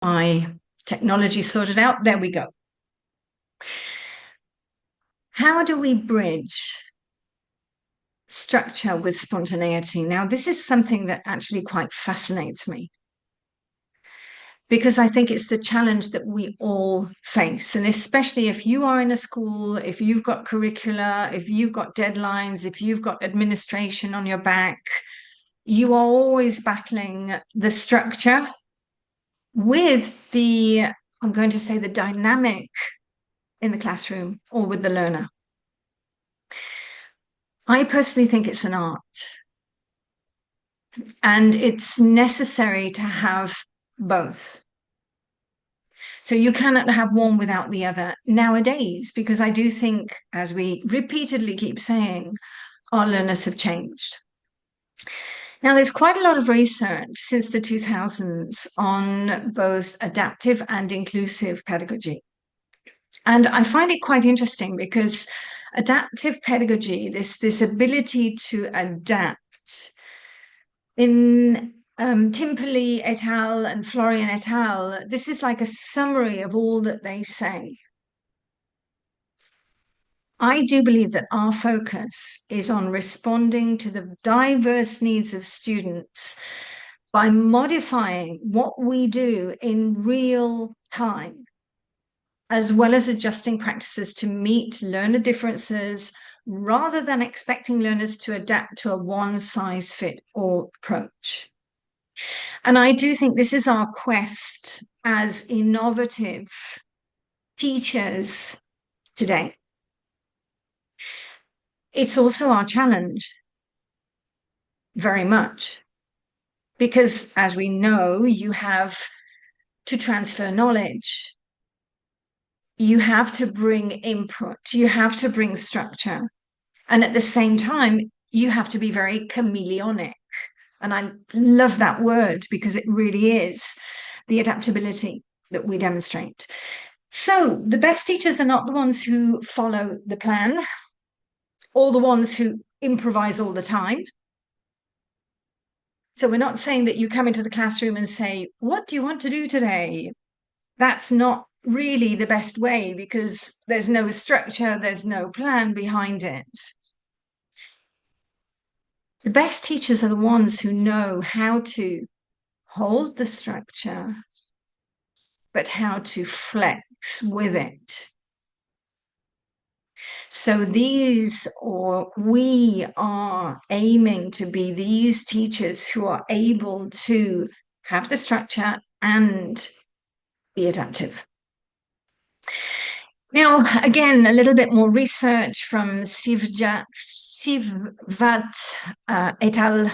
my technology sorted out. There we go. How do we bridge structure with spontaneity? Now, this is something that actually quite fascinates me because I think it's the challenge that we all face. And especially if you are in a school, if you've got curricula, if you've got deadlines, if you've got administration on your back, you are always battling the structure with the, I'm going to say, the dynamic in the classroom or with the learner. I personally think it's an art, and it's necessary to have both. So you cannot have one without the other nowadays, because I do think, as we repeatedly keep saying, our learners have changed. Now, there's quite a lot of research since the 2000s on both adaptive and inclusive pedagogy. And I find it quite interesting because adaptive pedagogy, this ability to adapt, in Timperley et al. And Florian et al., this is like a summary of all that they say. I do believe that our focus is on responding to the diverse needs of students by modifying what we do in real time, as well as adjusting practices to meet learner differences rather than expecting learners to adapt to a one-size-fits-all approach. And I do think this is our quest as innovative teachers today. It's also our challenge, very much, because as we know, you have to transfer knowledge, you have to bring input, you have to bring structure, and at the same time, you have to be very chameleonic. And I love that word because it really is the adaptability that we demonstrate. So the best teachers are not the ones who follow the plan or the ones who improvise all the time. So we're not saying that you come into the classroom and say, what do you want to do today? That's not really the best way because there's no structure, there's no plan behind it. The best teachers are the ones who know how to hold the structure, but how to flex with it. So we are aiming to be these teachers who are able to have the structure and be adaptive. Now, again, a little bit more research from Sivvat et al.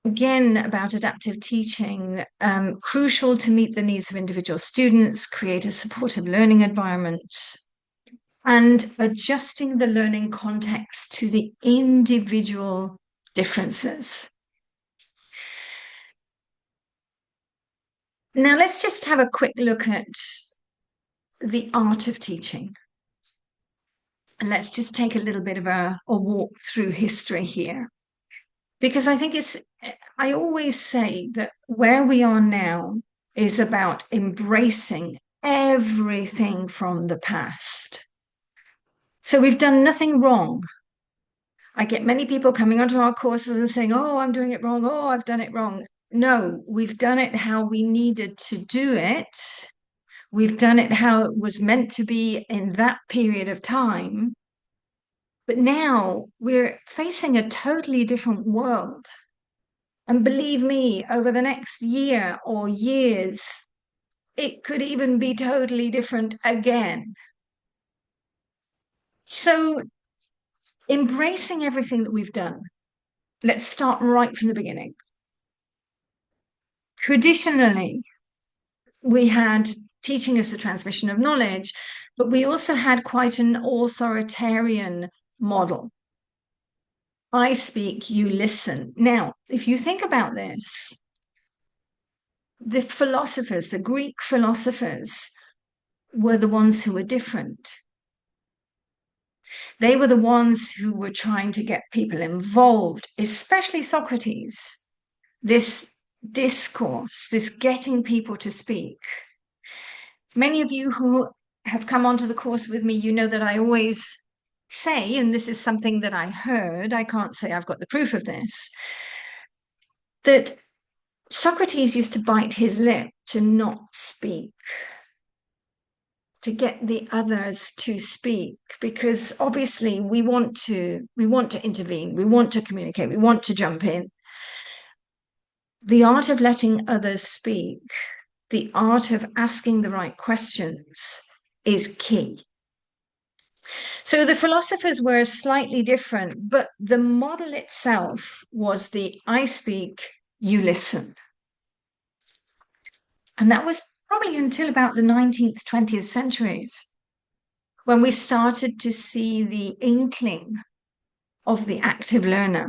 Again, about adaptive teaching, crucial to meet the needs of individual students, create a supportive learning environment, and adjusting the learning context to the individual differences. Now, let's just have a quick look at the art of teaching. And let's just take a little bit of a walk through history here. Because I think I always say that where we are now is about embracing everything from the past. So we've done nothing wrong. I get many people coming onto our courses and saying, oh, I'm doing it wrong. Oh, I've done it wrong. No, we've done it how we needed to do it. We've done it how it was meant to be in that period of time. But now we're facing a totally different world. And believe me, over the next year or years, it could even be totally different again. So, embracing everything that we've done, let's start right from the beginning. Traditionally, we had teaching as the transmission of knowledge, but we also had quite an authoritarian model. I speak, you listen. Now, if you think about this, the philosophers, the Greek philosophers, were the ones who were different. They were the ones who were trying to get people involved, especially Socrates. This discourse, this getting people to speak. Many of you who have come onto the course with me, you know that I always say, and this is something that I heard, I can't say I've got the proof of this, that Socrates used to bite his lip to not speak, to get the others to speak, because obviously we want to intervene, we want to communicate, we want to jump in. The art of letting others speak, the art of asking the right questions is key. So the philosophers were slightly different, but the model itself was the I speak, you listen. And that was probably until about the 19th, 20th centuries, when we started to see the inkling of the active learner.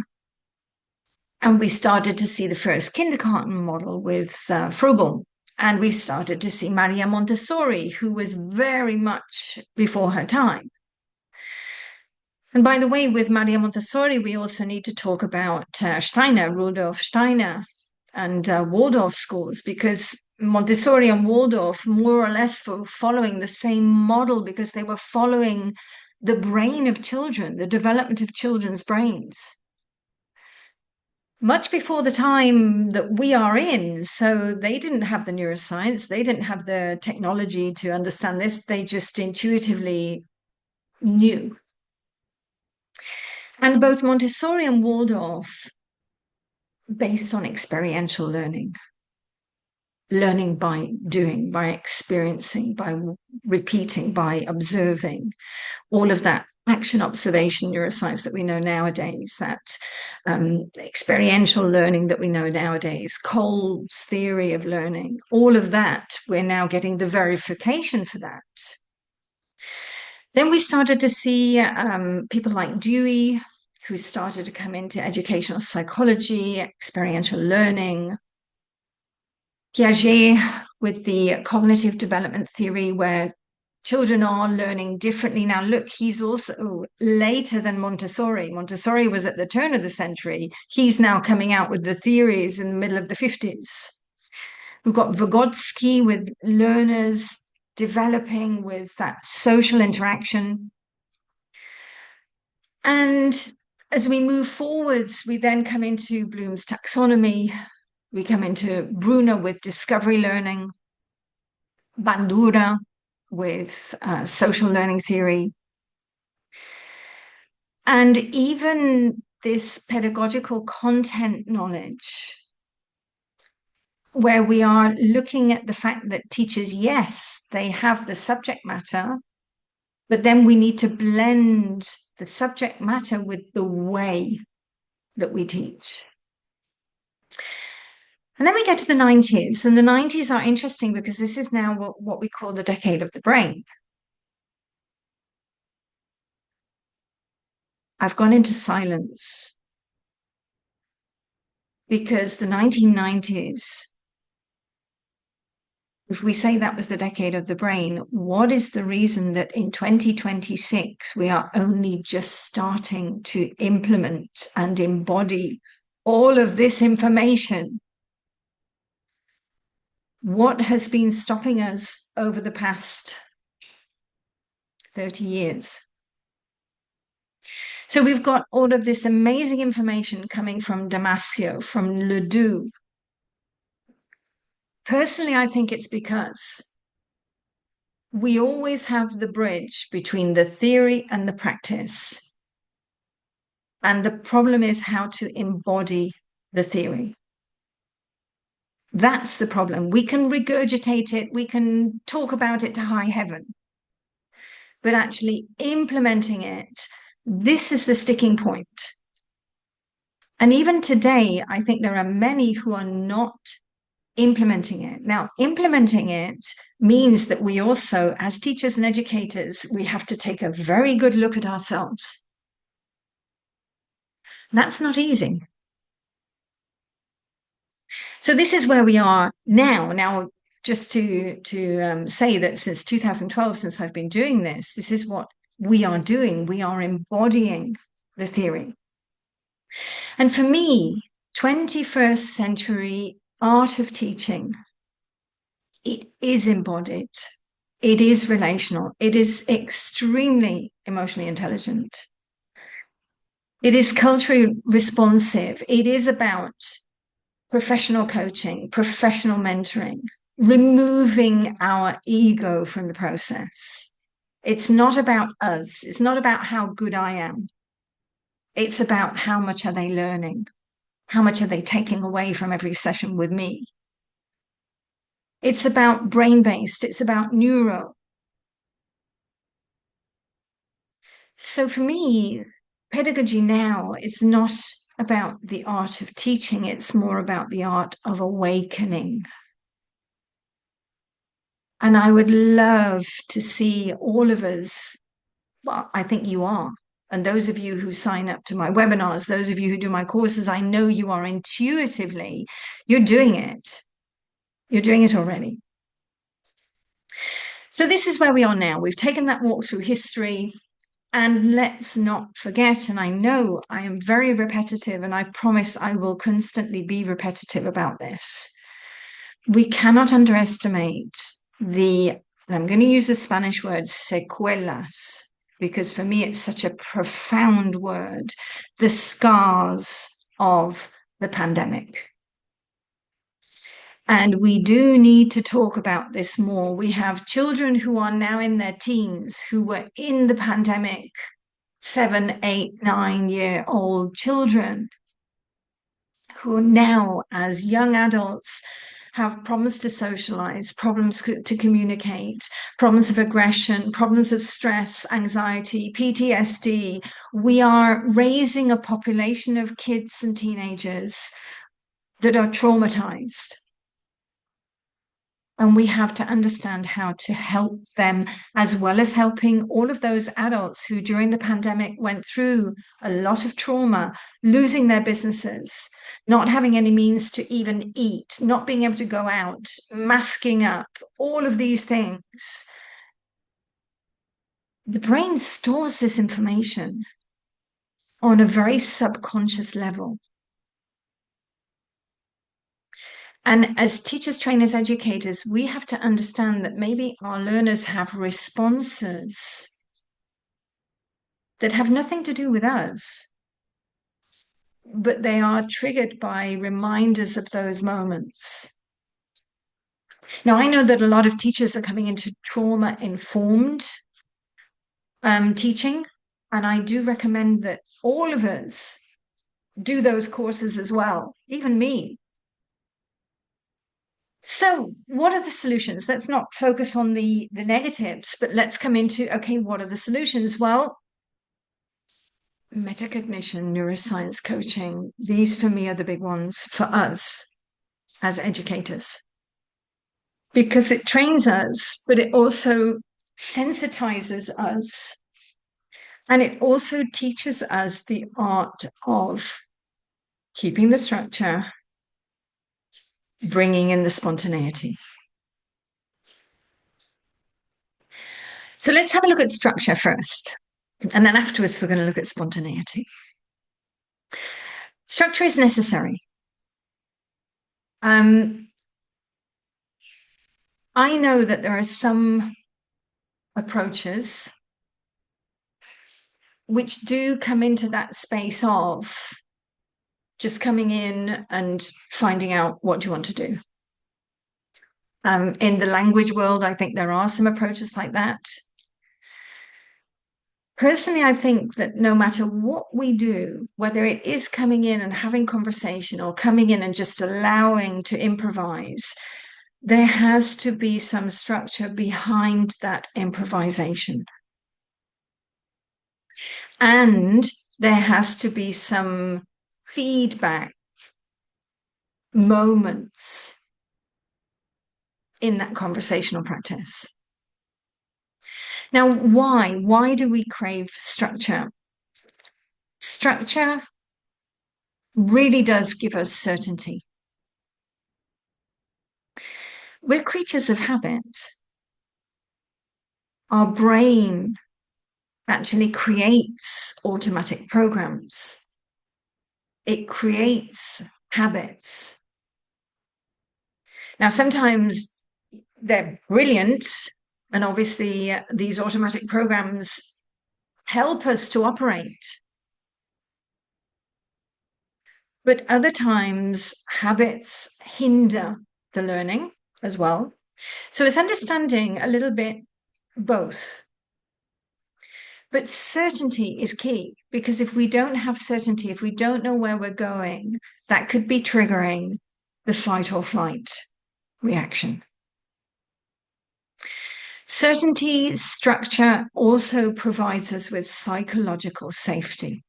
And we started to see the first kindergarten model with Froebel. And we started to see Maria Montessori, who was very much before her time. And by the way, with Maria Montessori, we also need to talk about Steiner, Rudolf Steiner, and Waldorf schools, because Montessori and Waldorf more or less were following the same model, because they were following the brain of children, the development of children's brains, much before the time that we are in. So they didn't have the neuroscience, they didn't have the technology to understand this, they just intuitively knew. And both Montessori and Waldorf based on experiential learning, learning by doing, by experiencing, by repeating, by observing, all of that action observation neuroscience that we know nowadays, that experiential learning that we know nowadays, Kolb's theory of learning, all of that, we're now getting the verification for that. Then we started to see people like Dewey, who started to come into educational psychology, experiential learning. Piaget with the cognitive development theory, where children are learning differently. Now, look, he's also later than Montessori. Montessori was at the turn of the century. He's now coming out with the theories in the middle of the 50s. We've got Vygotsky with learners developing with that social interaction. And as we move forwards, we then come into Bloom's taxonomy. We come into Bruner with discovery learning, Bandura with social learning theory, and even this pedagogical content knowledge, where we are looking at the fact that teachers, yes, they have the subject matter, but then we need to blend the subject matter with the way that we teach. And then we get to the 90s, and the 90s are interesting because this is now what we call the decade of the brain. I've gone into silence because the 1990s, if we say that was the decade of the brain, what is the reason that in 2026 we are only just starting to implement and embody all of this information? What has been stopping us over the past 30 years? So we've got all of this amazing information coming from Damasio, from Ledoux. Personally, I think it's because we always have the bridge between the theory and the practice. And the problem is how to embody the theory. That's the problem. We can regurgitate it, we can talk about it to high heaven, but actually implementing it, this is the sticking point. And even today, I think there are many who are not implementing it. Now, implementing it means that we also, as teachers and educators, we have to take a very good look at ourselves. That's not easy. So this is where we are now. Now, just to say that since 2012, since I've been doing this, this is what we are doing. We are embodying the theory. And for me, 21st century art of teaching, it is embodied, it is relational, it is extremely emotionally intelligent, it is culturally responsive, it is about professional coaching, professional mentoring, removing our ego from the process. It's not about us. It's not about how good I am. It's about how much are they learning? How much are they taking away from every session with me? It's about brain-based. It's about neuro. So for me, pedagogy now is not about the art of teaching. It's more about the art of awakening. And I would love to see all of us, well, I think you are. And those of you who sign up to my webinars, those of you who do my courses, I know you are intuitively, you're doing it. You're doing it already. So this is where we are now. We've taken that walk through history. And let's not forget, and I know I am very repetitive, and I promise I will constantly be repetitive about this. We cannot underestimate and I'm going to use the Spanish word secuelas, because for me it's such a profound word, the scars of the pandemic. And we do need to talk about this more. We have children who are now in their teens who were in the pandemic, 7, 8, 9-year-old children who now, as young adults, have problems to socialize, problems to communicate, problems of aggression, problems of stress, anxiety, PTSD. We are raising a population of kids and teenagers that are traumatized. And we have to understand how to help them, as well as helping all of those adults who during the pandemic went through a lot of trauma, losing their businesses, not having any means to even eat, not being able to go out, masking up, all of these things. The brain stores this information on a very subconscious level. And as teachers, trainers, educators, we have to understand that maybe our learners have responses that have nothing to do with us, but they are triggered by reminders of those moments. Now, I know that a lot of teachers are coming into trauma-informed teaching, and I do recommend that all of us do those courses as well, even me. So what are the solutions? Let's not focus on the negatives, but let's come into, okay, what are the solutions? Well, metacognition, neuroscience coaching, these for me are the big ones for us as educators. Because it trains us, but it also sensitizes us. And it also teaches us the art of keeping the structure, bringing in the spontaneity. So let's have a look at structure first. And then afterwards, we're going to look at spontaneity. Structure is necessary. I know that there are some approaches which do come into that space of just coming in and finding out what you want to do. In the language world, I think there are some approaches like that. Personally, I think that no matter what we do, whether it is coming in and having conversation or coming in and just allowing to improvise, there has to be some structure behind that improvisation. And there has to be some feedback moments in that conversational practice. Now, why? Why do we crave structure? Structure really does give us certainty. We're creatures of habit. Our brain actually creates automatic programs. It creates habits. Now, sometimes they're brilliant, and obviously these automatic programs help us to operate. But other times, habits hinder the learning as well. So it's understanding a little bit both. But certainty is key, because if we don't have certainty, if we don't know where we're going, that could be triggering the fight or flight reaction. Certainty structure also provides us with psychological safety.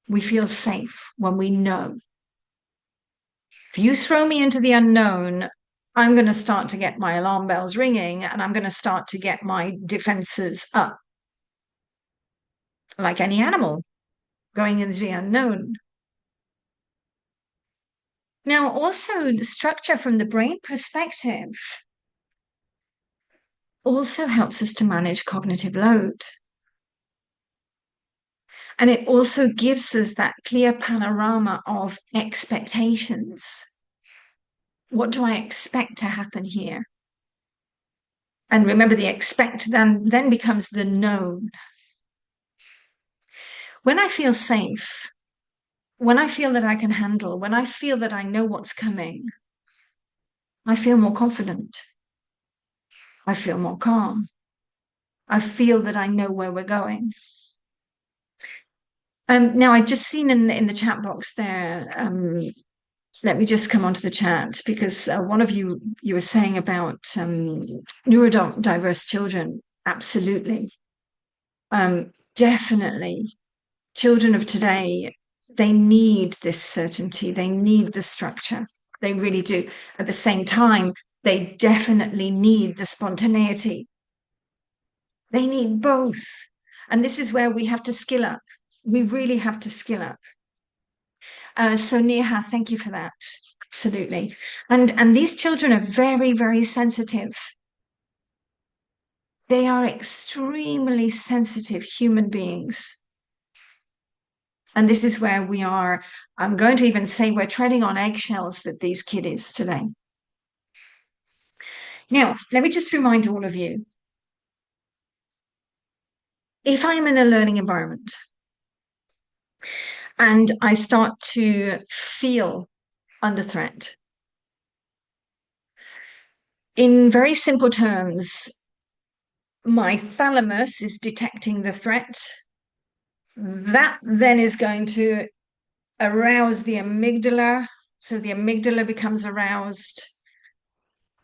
We feel safe when we know. If you throw me into the unknown, I'm going to start to get my alarm bells ringing, and I'm going to start to get my defenses up, like any animal going into the unknown. Now, also, the structure from the brain perspective also helps us to manage cognitive load. And it also gives us that clear panorama of expectations. What do I expect to happen here? And remember, the expect then becomes the known. When I feel safe, when I feel that I can handle, when I feel that I know what's coming, I feel more confident. I feel more calm. I feel that I know where we're going. Now, I've just seen in the chat box there, let me just come onto the chat, because one of you were saying about neurodiverse children. Absolutely. Definitely. Children of today, they need this certainty. They need the structure. They really do. At the same time, they definitely need the spontaneity. They need both. And this is where we have to skill up. We really have to skill up. So Neha, thank you for that. Absolutely. And these children are very, very sensitive. They are extremely sensitive human beings. And this is where we are, I'm going to even say we're treading on eggshells with these kiddies today. Now, let me just remind all of you, if I'm in a learning environment and I start to feel under threat, in very simple terms, my thalamus is detecting the threat. That then is going to arouse the amygdala. So the amygdala becomes aroused.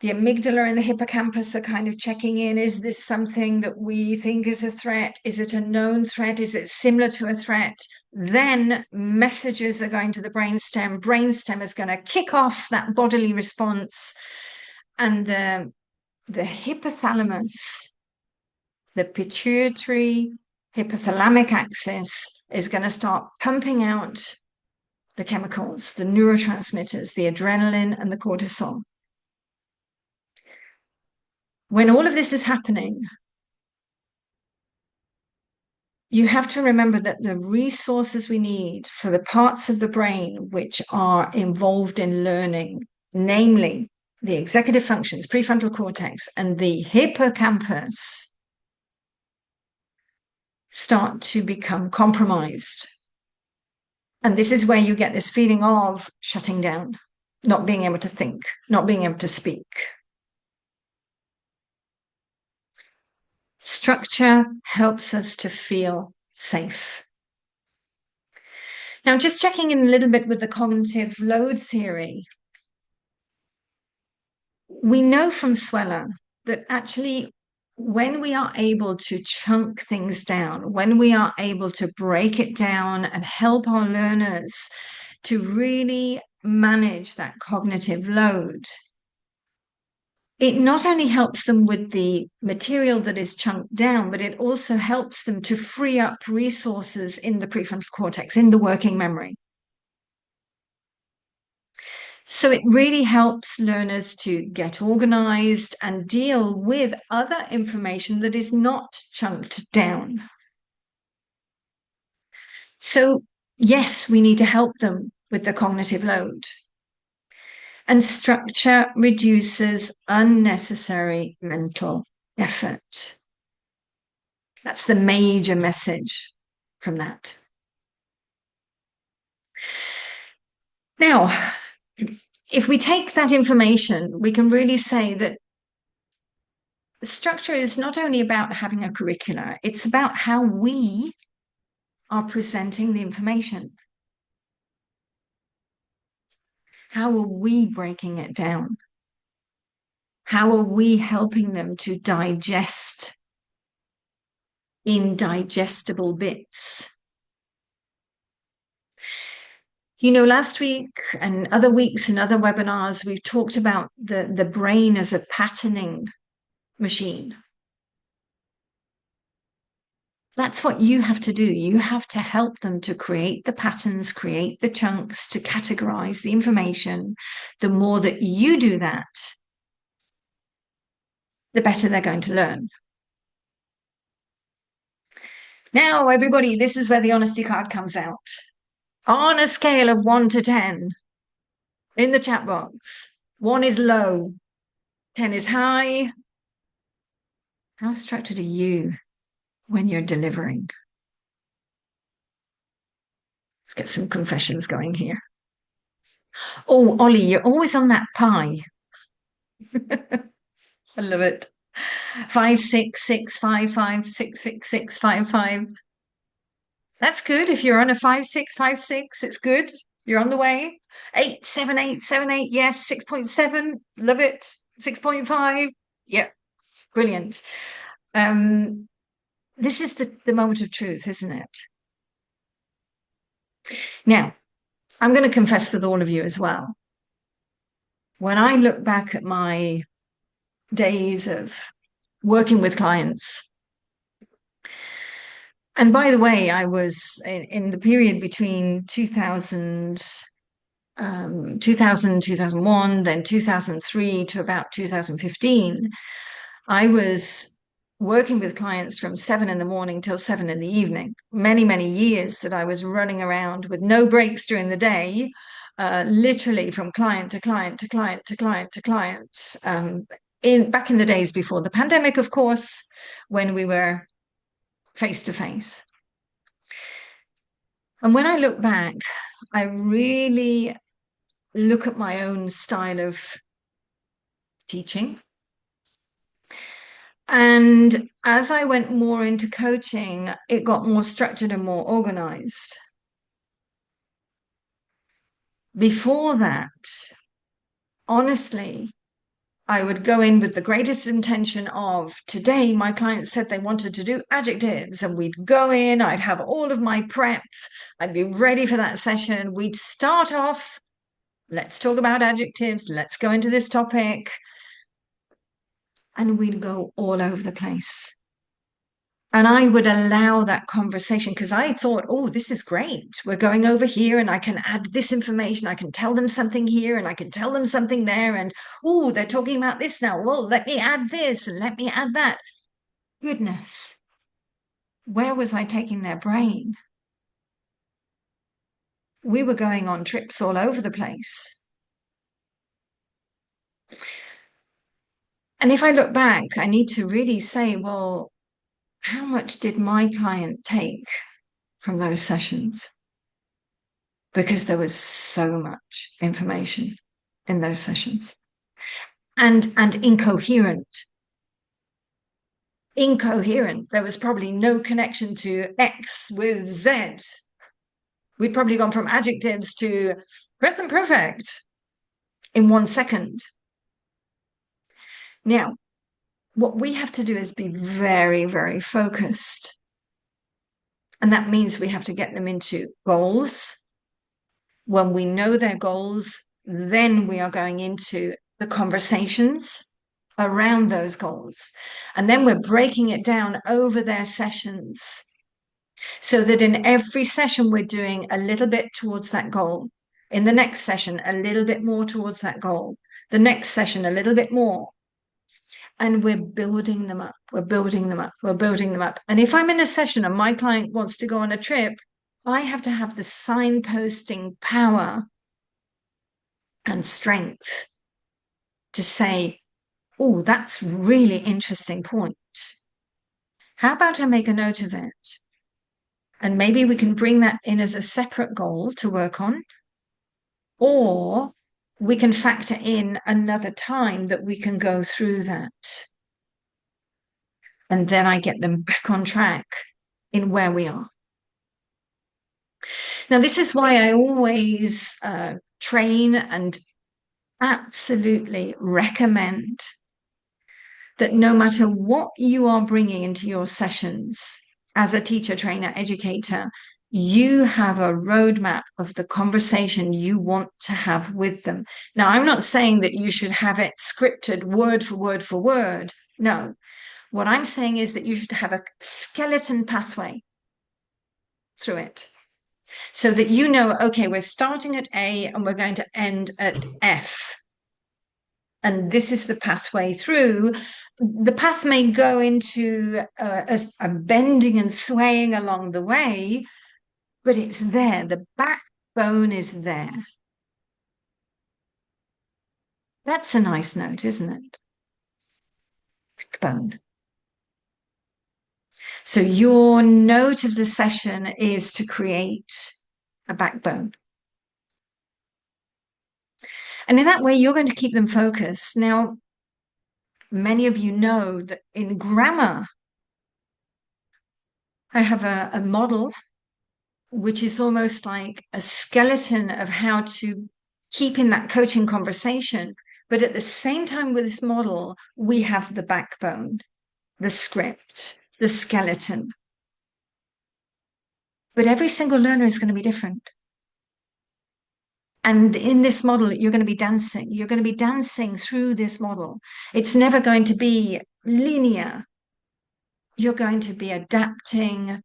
The amygdala and the hippocampus are kind of checking in. Is this something that we think is a threat? Is it a known threat? Is it similar to a threat? Then messages are going to the brainstem. Brainstem is going to kick off that bodily response. And the hypothalamus, the pituitary hypothalamic axis, is going to start pumping out the chemicals, the neurotransmitters, the adrenaline and the cortisol. When all of this is happening, you have to remember that the resources we need for the parts of the brain which are involved in learning, namely the executive functions, prefrontal cortex, and the hippocampus, start to become compromised. And this is where you get this feeling of shutting down, not being able to think, not being able to speak. Structure helps us to feel safe. Now, just checking in a little bit with the cognitive load theory, we know from Sweller that actually when we are able to chunk things down, when we are able to break it down and help our learners to really manage that cognitive load, it not only helps them with the material that is chunked down, but it also helps them to free up resources in the prefrontal cortex, in the working memory. So it really helps learners to get organized and deal with other information that is not chunked down. So yes, we need to help them with the cognitive load. And structure reduces unnecessary mental effort. That's the major message from that. Now, if we take that information, we can really say that structure is not only about having a curricula, it's about how we are presenting the information. How are we breaking it down? How are we helping them to digest in digestible bits? You know, last week and other weeks and other webinars, we've talked about the brain as a patterning machine. That's what you have to do. You have to help them to create the patterns, create the chunks, to categorize the information. The more that you do that, the better they're going to learn. Now, everybody, this is where the honesty card comes out. On a scale of 1 to 10, in the chat box, 1 is low, 10 is high. How structured are you when you're delivering? Let's get some confessions going here. Oh, Ollie, you're always on that pie. I love it. 5, 6, 6, 5, 5, 6, 6, 6, 5, 5. That's good. If you're on a 5, 6, 5, 6, it's good. You're on the way. 8, 7, 8, 7, 8. Yes. 6.7. Love it. 6.5. Yeah. Brilliant. This is the moment of truth, isn't it? Now, I'm going to confess with all of you as well. When I look back at my days of working with clients, and by the way, I was in the period between 2000, 2001, then 2003 to about 2015, I was working with clients from 7 in the morning till 7 in the evening. Many, many years that I was running around with no breaks during the day, literally from client to client to client to client to client. Back in the days before the pandemic, of course, when we were face to face. And when I look back, I really look at my own style of teaching. And as I went more into coaching, it got more structured and more organized. Before that, honestly, I would go in with the greatest intention of today, my clients said they wanted to do adjectives, and we'd go in, I'd have all of my prep, I'd be ready for that session. We'd start off, let's talk about adjectives, let's go into this topic. And we'd go all over the place. And I would allow that conversation because I thought, oh, this is great. We're going over here and I can add this information. I can tell them something here and I can tell them something there. And, oh, they're talking about this now. Well, let me add this and let me add that. Goodness. Where was I taking their brain? We were going on trips all over the place. And if I look back, I need to really say, well, how much did my client take from those sessions? Because there was so much information in those sessions and incoherent. There was probably no connection to X with Z. We'd probably gone from adjectives to present perfect in 1 second. Now, what we have to do is be very, very focused. And that means we have to get them into goals. When we know their goals, then we are going into the conversations around those goals. And then we're breaking it down over their sessions so that in every session, we're doing a little bit towards that goal. In the next session, a little bit more towards that goal. The next session, a little bit more. And we're building them up. We're building them up. We're building them up. And if I'm in a session and my client wants to go on a trip, I have to have the signposting power and strength to say, oh, that's really interesting point. How about I make a note of it? And maybe we can bring that in as a separate goal to work on, or we can factor in another time that we can go through that. And then I get them back on track in where we are. Now, this is why I always train and absolutely recommend that no matter what you are bringing into your sessions as a teacher, trainer, educator, you have a roadmap of the conversation you want to have with them. Now, I'm not saying that you should have it scripted word for word for word. No. What I'm saying is that you should have a skeleton pathway through it so that you know, okay, we're starting at A and we're going to end at F. And this is the pathway through. The path may go into a bending and swaying along the way, but it's there. The backbone is there. That's a nice note, isn't it? Backbone. So your note of the session is to create a backbone. And in that way, you're going to keep them focused. Now, many of you know that in grammar, I have a model which is almost like a skeleton of how to keep in that coaching conversation. But at the same time with this model, we have the backbone, the script, the skeleton. But every single learner is going to be different. And in this model, you're going to be dancing. You're going to be dancing through this model. It's never going to be linear. You're going to be adapting,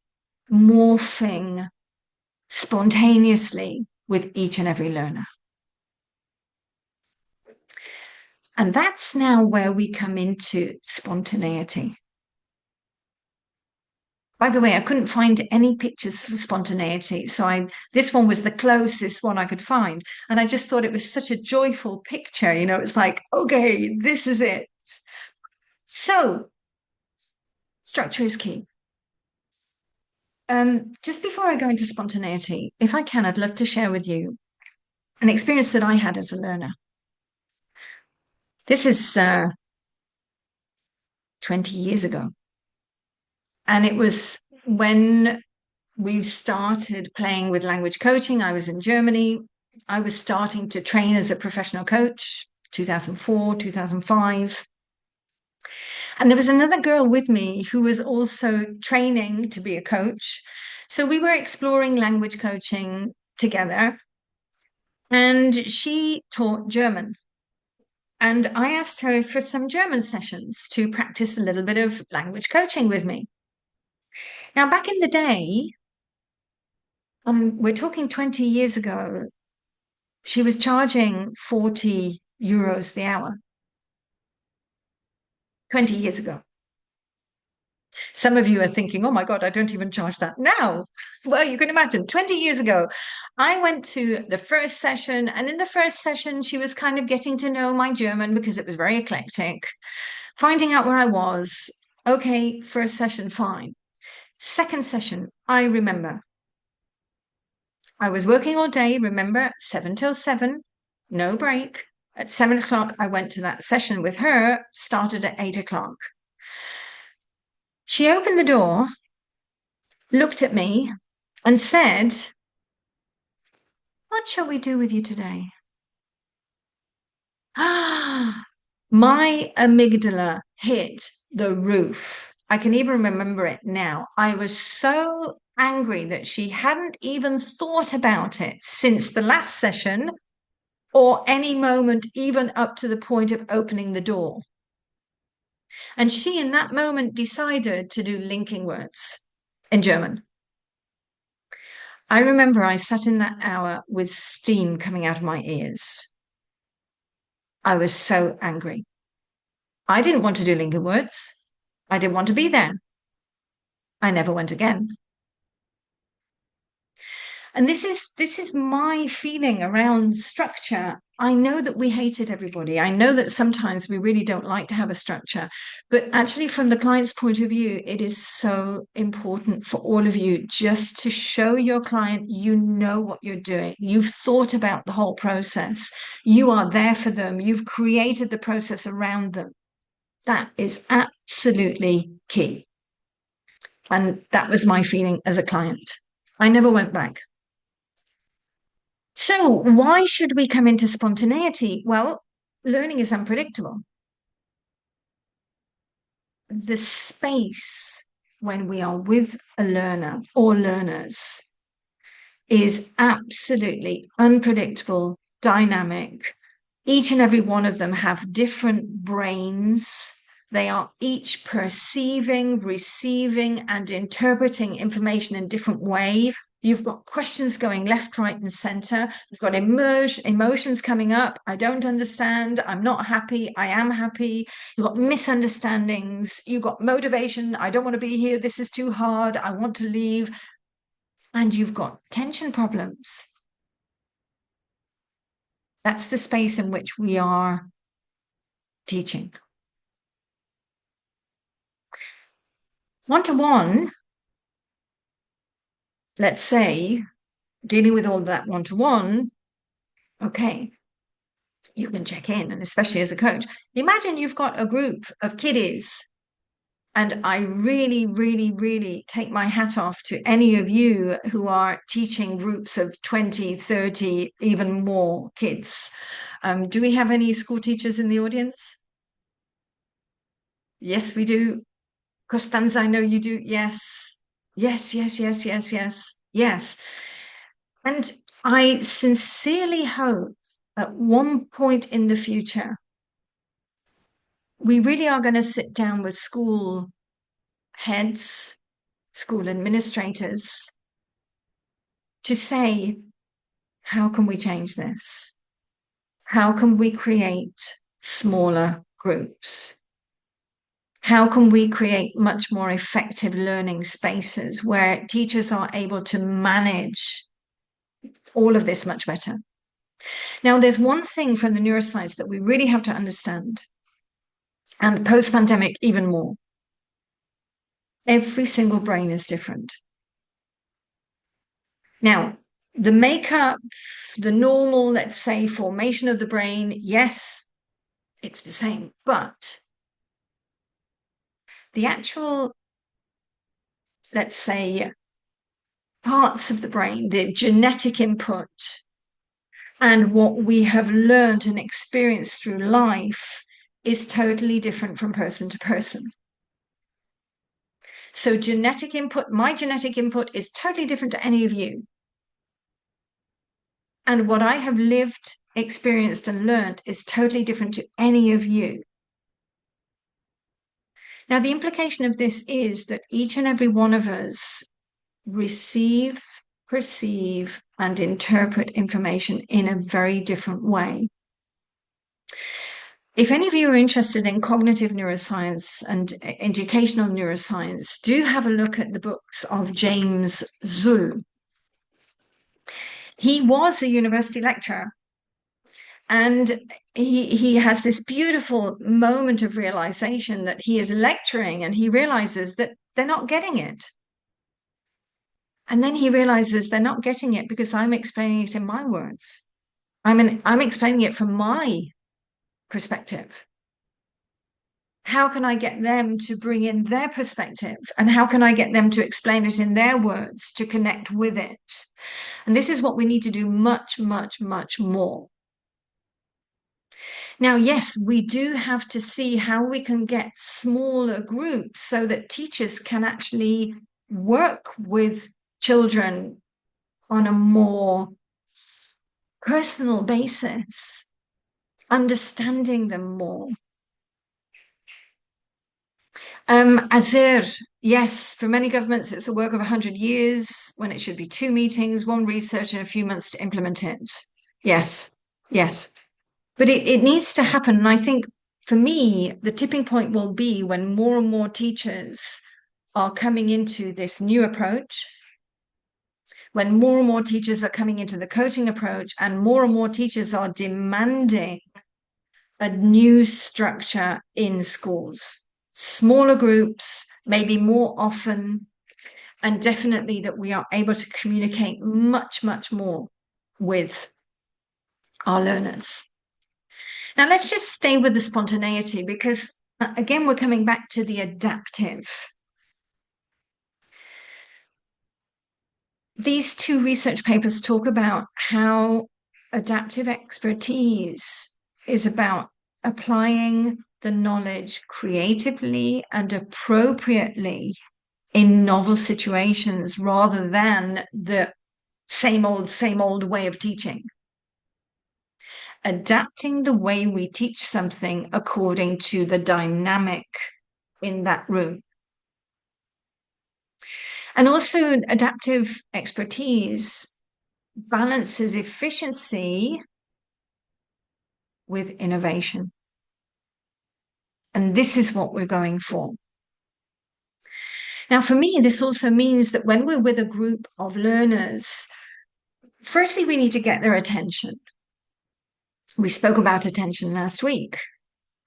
morphing spontaneously with each and every learner. And that's now where we come into spontaneity. By the way, I couldn't find any pictures for spontaneity. So this one was the closest one I could find. And I just thought it was such a joyful picture. You know, it's like, okay, this is it. So structure is key. Just before I go into spontaneity, if I can, I'd love to share with you an experience that I had as a learner. This is 20 years ago. And it was when we started playing with language coaching. I was in Germany. I was starting to train as a professional coach, 2004, 2005. And there was another girl with me who was also training to be a coach. So we were exploring language coaching together. And she taught German. And I asked her for some German sessions to practice a little bit of language coaching with me. Now, back in the day, we're talking 20 years ago, she was charging 40 euros the hour. 20 years ago. Some of you are thinking, oh my God, I don't even charge that now. Well, you can imagine 20 years ago, I went to the first session, and in the first session, she was kind of getting to know my German because it was very eclectic, finding out where I was. Okay, first session, fine. Second session, I remember. I was working all day, remember, 7 till 7, no break. At 7 o'clock, I went to that session with her, started at 8 o'clock. She opened the door, looked at me, and said, what shall we do with you today? Ah, my amygdala hit the roof. I can even remember it now. I was so angry that she hadn't even thought about it since the last session or any moment, even up to the point of opening the door. And she, in that moment, decided to do linking words in German. I remember I sat in that hour with steam coming out of my ears. I was so angry. I didn't want to do linking words. I didn't want to be there. I never went again. And this is my feeling around structure. I know that we hated everybody. I know that sometimes we really don't like to have a structure, but actually, from the client's point of view, it is so important for all of you just to show your client you know what you're doing. You've thought about the whole process. You are there for them. You've created the process around them. That is absolutely key. And that was my feeling as a client. I never went back. So, why should we come into spontaneity? Well, learning is unpredictable. The space when we are with a learner or learners is absolutely unpredictable, dynamic. Each and every one of them have different brains. They are each perceiving, receiving, and interpreting information in different ways. You've got questions going left, right, and center. You've got emotions coming up. I don't understand. I'm not happy. I am happy. You've got misunderstandings. You've got motivation. I don't want to be here. This is too hard. I want to leave. And you've got tension problems. That's the space in which we are teaching. One-to-one, let's say, dealing with all that one-to-one, okay, you can check in, and especially as a coach. Imagine you've got a group of kiddies, and I really, really, really take my hat off to any of you who are teaching groups of 20, 30, even more kids. Do we have any school teachers in the audience? Yes, we do. Costanza, I know you do. Yes. Yes, yes, yes, yes, yes, yes. And I sincerely hope at one point in the future, we really are going to sit down with school heads, school administrators, to say, how can we change this? How can we create smaller groups? How can we create much more effective learning spaces where teachers are able to manage all of this much better? Now, there's one thing from the neuroscience that we really have to understand, and post-pandemic even more. Every single brain is different. Now, the makeup, the normal, let's say, formation of the brain, yes, it's the same, but the actual, let's say, parts of the brain, the genetic input, and what we have learned and experienced through life is totally different from person to person. So genetic input, my genetic input is totally different to any of you. And what I have lived, experienced, and learned is totally different to any of you. Now, the implication of this is that each and every one of us receive, perceive, and interpret information in a very different way. If any of you are interested in cognitive neuroscience and educational neuroscience, do have a look at the books of James Zull. He was a university lecturer, and he has this beautiful moment of realization that he is lecturing and he realizes that they're not getting it. And then he realizes they're not getting it because I'm explaining it in my words. I'm explaining it from my perspective. How can I get them to bring in their perspective? And how can I get them to explain it in their words to connect with it? And this is what we need to do much, much, much more. Now, yes, we do have to see how we can get smaller groups so that teachers can actually work with children on a more personal basis, understanding them more. Azir, yes, for many governments, it's a work of 100 years when it should be 2 meetings, 1 research, and a few months to implement it. Yes, yes. But it needs to happen. And I think for me, the tipping point will be when more and more teachers are coming into this new approach, when more and more teachers are coming into the coaching approach and more teachers are demanding a new structure in schools, smaller groups, maybe more often, and definitely that we are able to communicate much, much more with our learners. Now, let's just stay with the spontaneity because, again, we're coming back to the adaptive. These two research papers talk about how adaptive expertise is about applying the knowledge creatively and appropriately in novel situations rather than the same old way of teaching. Adapting the way we teach something according to the dynamic in that room. And also, adaptive expertise balances efficiency with innovation. And this is what we're going for. Now, for me, this also means that when we're with a group of learners, firstly, we need to get their attention. We spoke about attention last week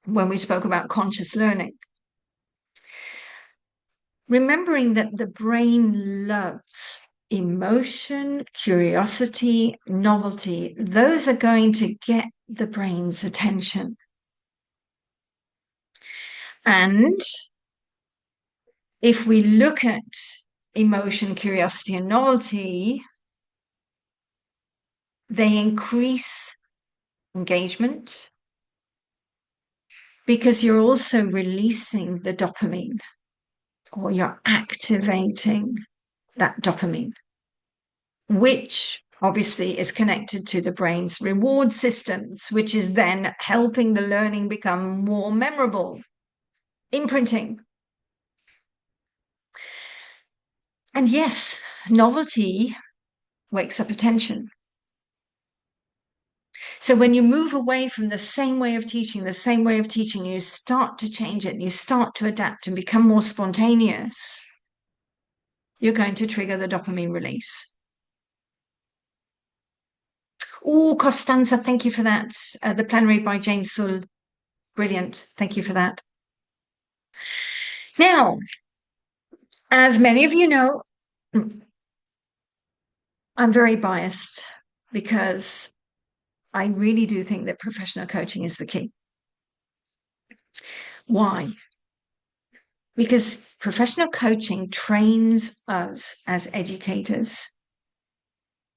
when we spoke about conscious learning. Remembering that the brain loves emotion, curiosity, novelty. Those are going to get the brain's attention. And if we look at emotion, curiosity, and novelty, they increase engagement because you're also releasing the dopamine, or you're activating that dopamine, which obviously is connected to the brain's reward systems, which is then helping the learning become more memorable, imprinting. And yes, novelty wakes up attention. So when you move away from the same way of teaching, you start to change it, and you start to adapt and become more spontaneous, you're going to trigger the dopamine release. Oh, Costanza, thank you for that. The Plenary by James Sull. Brilliant. Thank you for that. Now, as many of you know, I'm very biased because I really do think that professional coaching is the key. Why? Because professional coaching trains us as educators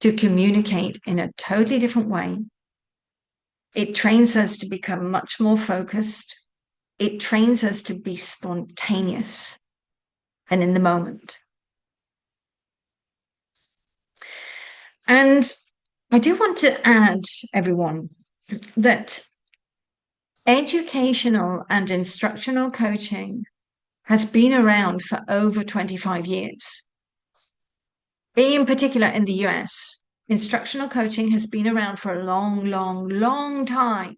to communicate in a totally different way. It trains us to become much more focused. It trains us to be spontaneous and in the moment. And I do want to add, everyone, that educational and instructional coaching has been around for over 25 years. In particular, in the US, instructional coaching has been around for a long time.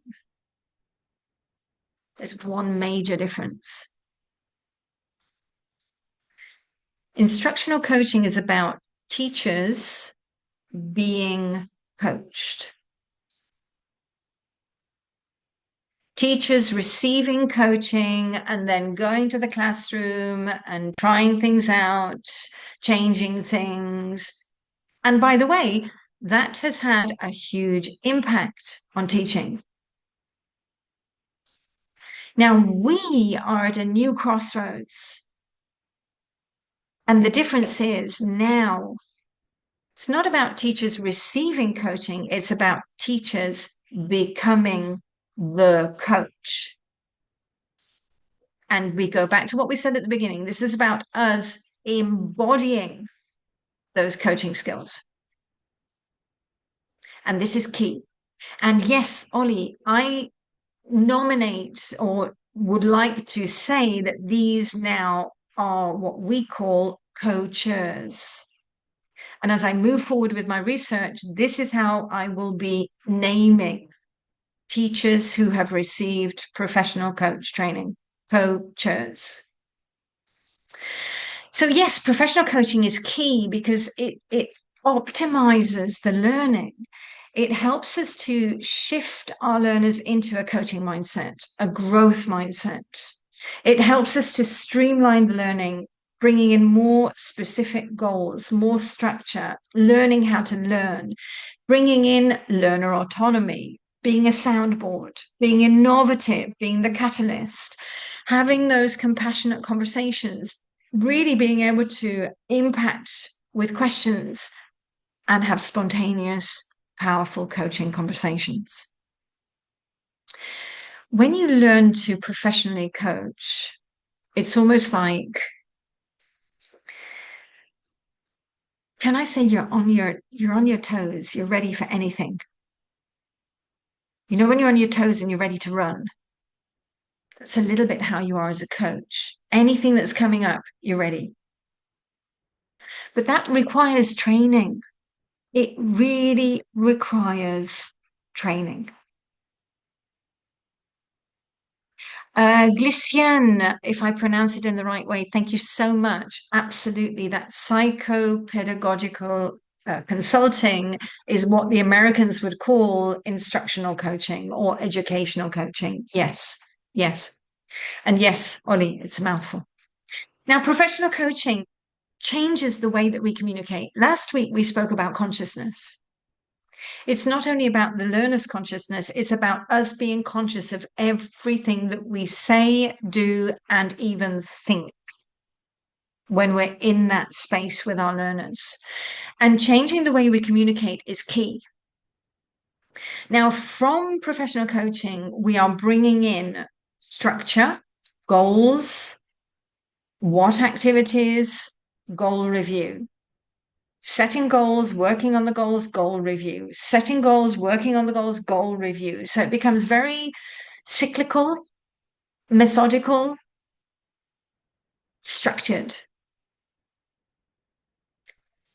There's one major difference. Instructional coaching is about teachers being coached. Teachers receiving coaching and then going to the classroom and trying things out, changing things. And by the way, that has had a huge impact on teaching. Now, we are at a new crossroads. And the difference is now, it's not about teachers receiving coaching, it's about teachers becoming the coach. And we go back to what we said at the beginning. This is about us embodying those coaching skills. And this is key. And yes, Ollie, I nominate or would like to say that these now are what we call coaches. And as I move forward with my research, this is how I will be naming teachers who have received professional coach training, coaches. So yes, professional coaching is key because it optimizes the learning. It helps us to shift our learners into a coaching mindset, a growth mindset. It helps us to streamline the learning, bringing in more specific goals, more structure, learning how to learn, bringing in learner autonomy, being a soundboard, being innovative, being the catalyst, having those compassionate conversations, really being able to impact with questions and have spontaneous, powerful coaching conversations. When you learn to professionally coach, it's almost like, can I say you're on your toes, you're ready for anything. You know, when you're on your toes and you're ready to run, that's a little bit how you are as a coach. Anything that's coming up, you're ready. But that requires training. It really requires training. Glycian, if I pronounce it in the right way, thank you so much. Absolutely. That psychopedagogical consulting is what the Americans would call instructional coaching or educational coaching. Yes, yes. And yes, Ollie, it's a mouthful. Now, professional coaching changes the way that we communicate. Last week, we spoke about consciousness. It's not only about the learner's consciousness, it's about us being conscious of everything that we say, do, and even think when we're in that space with our learners. And changing the way we communicate is key. Now, from professional coaching, we are bringing in structure, goals, what activities, goal review. Setting goals, working on the goals, goal review. Setting goals, working on the goals, goal review. So it becomes very cyclical, methodical, structured.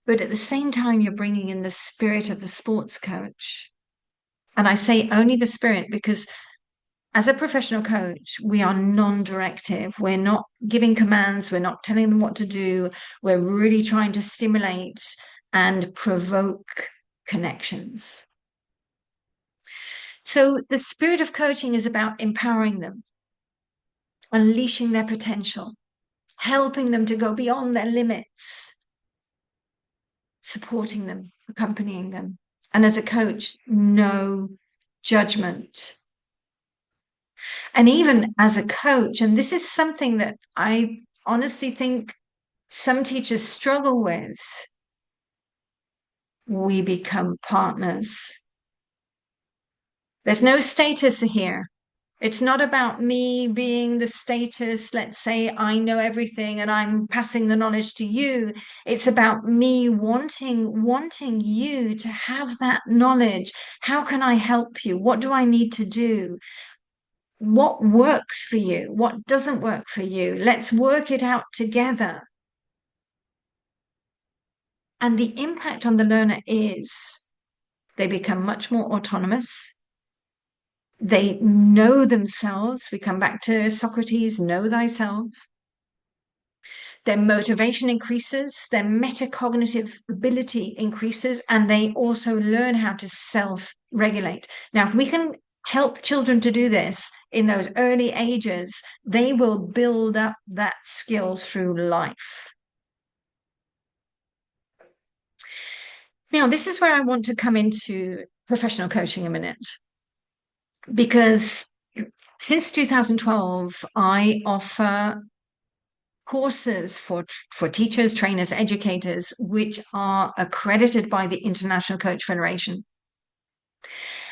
But at the same time, you're bringing in the spirit of the sports coach. And I say only the spirit because as a professional coach, we are non-directive. We're not giving commands. We're not telling them what to do. We're really trying to stimulate and provoke connections. So the spirit of coaching is about empowering them, unleashing their potential, helping them to go beyond their limits, supporting them, accompanying them. And as a coach, no judgment. And even as a coach, and this is something that I honestly think some teachers struggle with, we become partners. There's no status here. It's not about me being the status, let's say I know everything and I'm passing the knowledge to you. It's about me wanting you to have that knowledge. How can I help you? What do I need to do? What works for you? What doesn't work for you? Let's work it out together. And the impact on the learner is they become much more autonomous. They know themselves. We come back to Socrates, know thyself. Their motivation increases, their metacognitive ability increases, and they also learn how to self-regulate. Now, if we can help children to do this in those early ages, they will build up that skill through life. Now, this is where I want to come into professional coaching a minute, because since 2012, I offer courses for teachers, trainers, educators, which are accredited by the International Coach Federation.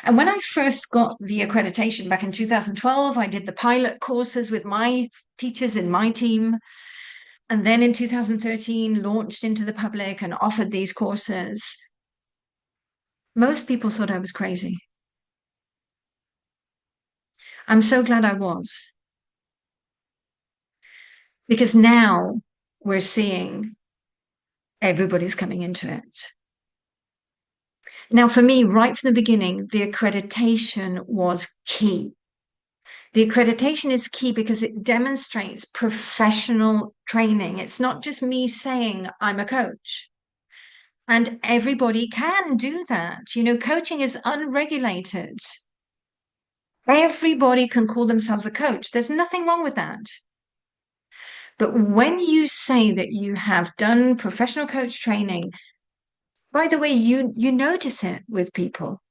And when I first got the accreditation back in 2012, I did the pilot courses with my teachers in my team. And then in 2013, launched into the public and offered these courses. Most people thought I was crazy. I'm so glad I was. Because now we're seeing everybody's coming into it. Now, for me, right from the beginning, the accreditation was key. The accreditation is key because it demonstrates professional training. It's not just me saying I'm a coach. And everybody can do that. Coaching is unregulated. Everybody can call themselves a coach. There's nothing wrong with that. But when you say that you have done professional coach training, by the way, you notice it with people.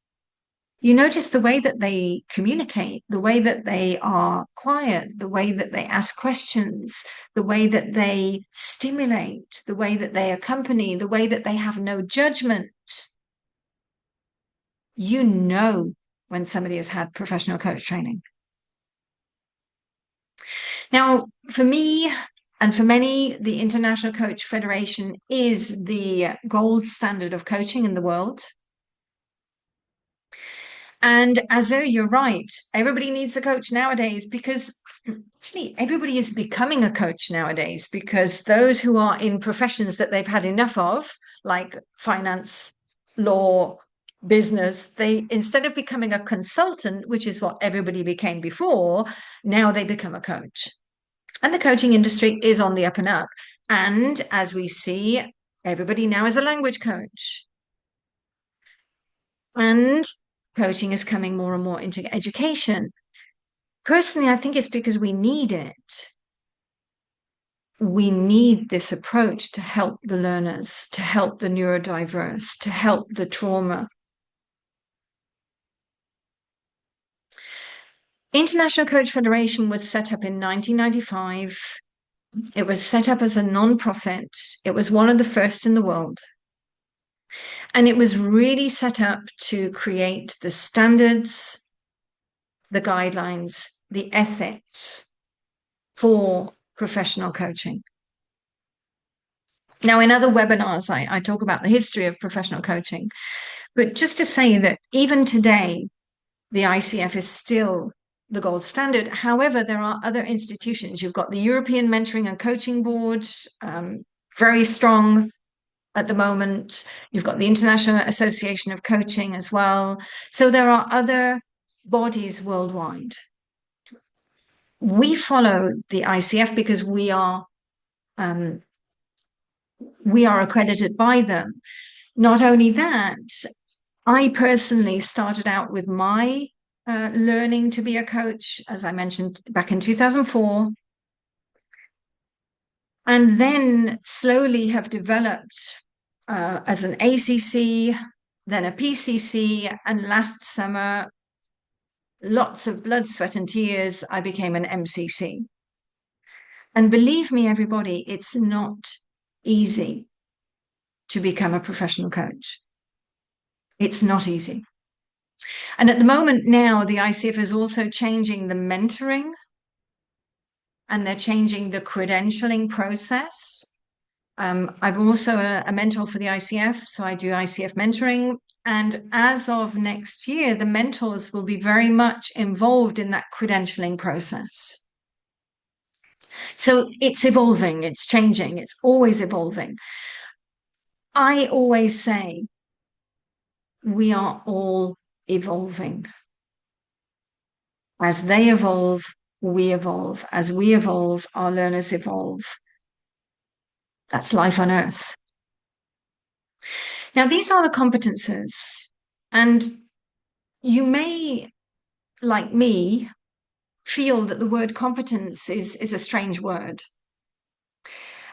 You notice the way that they communicate, the way that they are quiet, the way that they ask questions, the way that they stimulate, the way that they accompany, the way that they have no judgment. You know when somebody has had professional coach training. Now, for me and for many, the International Coach Federation is the gold standard of coaching in the world. And as though you're right, everybody needs a coach nowadays, because actually everybody is becoming a coach nowadays, because those who are in professions that they've had enough of, like finance, law, business, they, instead of becoming a consultant, which is what everybody became before, now they become a coach. And the coaching industry is on the up and up. And as we see, everybody now is a language coach. And coaching is coming more and more into education. Personally, I think it's because we need it. We need this approach to help the learners, to help the neurodiverse, to help the trauma. International Coach Federation was set up in 1995. It was set up as a non-profit. It was one of the first in the world. And it was really set up to create the standards, the guidelines, the ethics for professional coaching. Now, in other webinars, I talk about the history of professional coaching, but just to say that even today, the ICF is still the gold standard. However, there are other institutions. You've got the European Mentoring and Coaching Board, very strong at the moment. You've got the International Association of Coaching as well. So there are other bodies worldwide. We follow the ICF because we are accredited by them. Not only that, I personally started out with my learning to be a coach, as I mentioned, back in 2004, and then slowly have developed as an ACC, then a PCC, and last summer, lots of blood, sweat, and tears, I became an MCC. And believe me, everybody, it's not easy to become a professional coach. It's not easy. And at the moment now, the ICF is also changing the mentoring, and they're changing the credentialing process. I'm also a mentor for the ICF, so I do ICF mentoring. And as of next year, the mentors will be very much involved in that credentialing process. So it's evolving, it's changing, it's always evolving. I always say we are all evolving. As they evolve, we evolve. As we evolve, our learners evolve. That's life on earth. Now, these are the competences. And you may, like me, feel that the word competence is a strange word.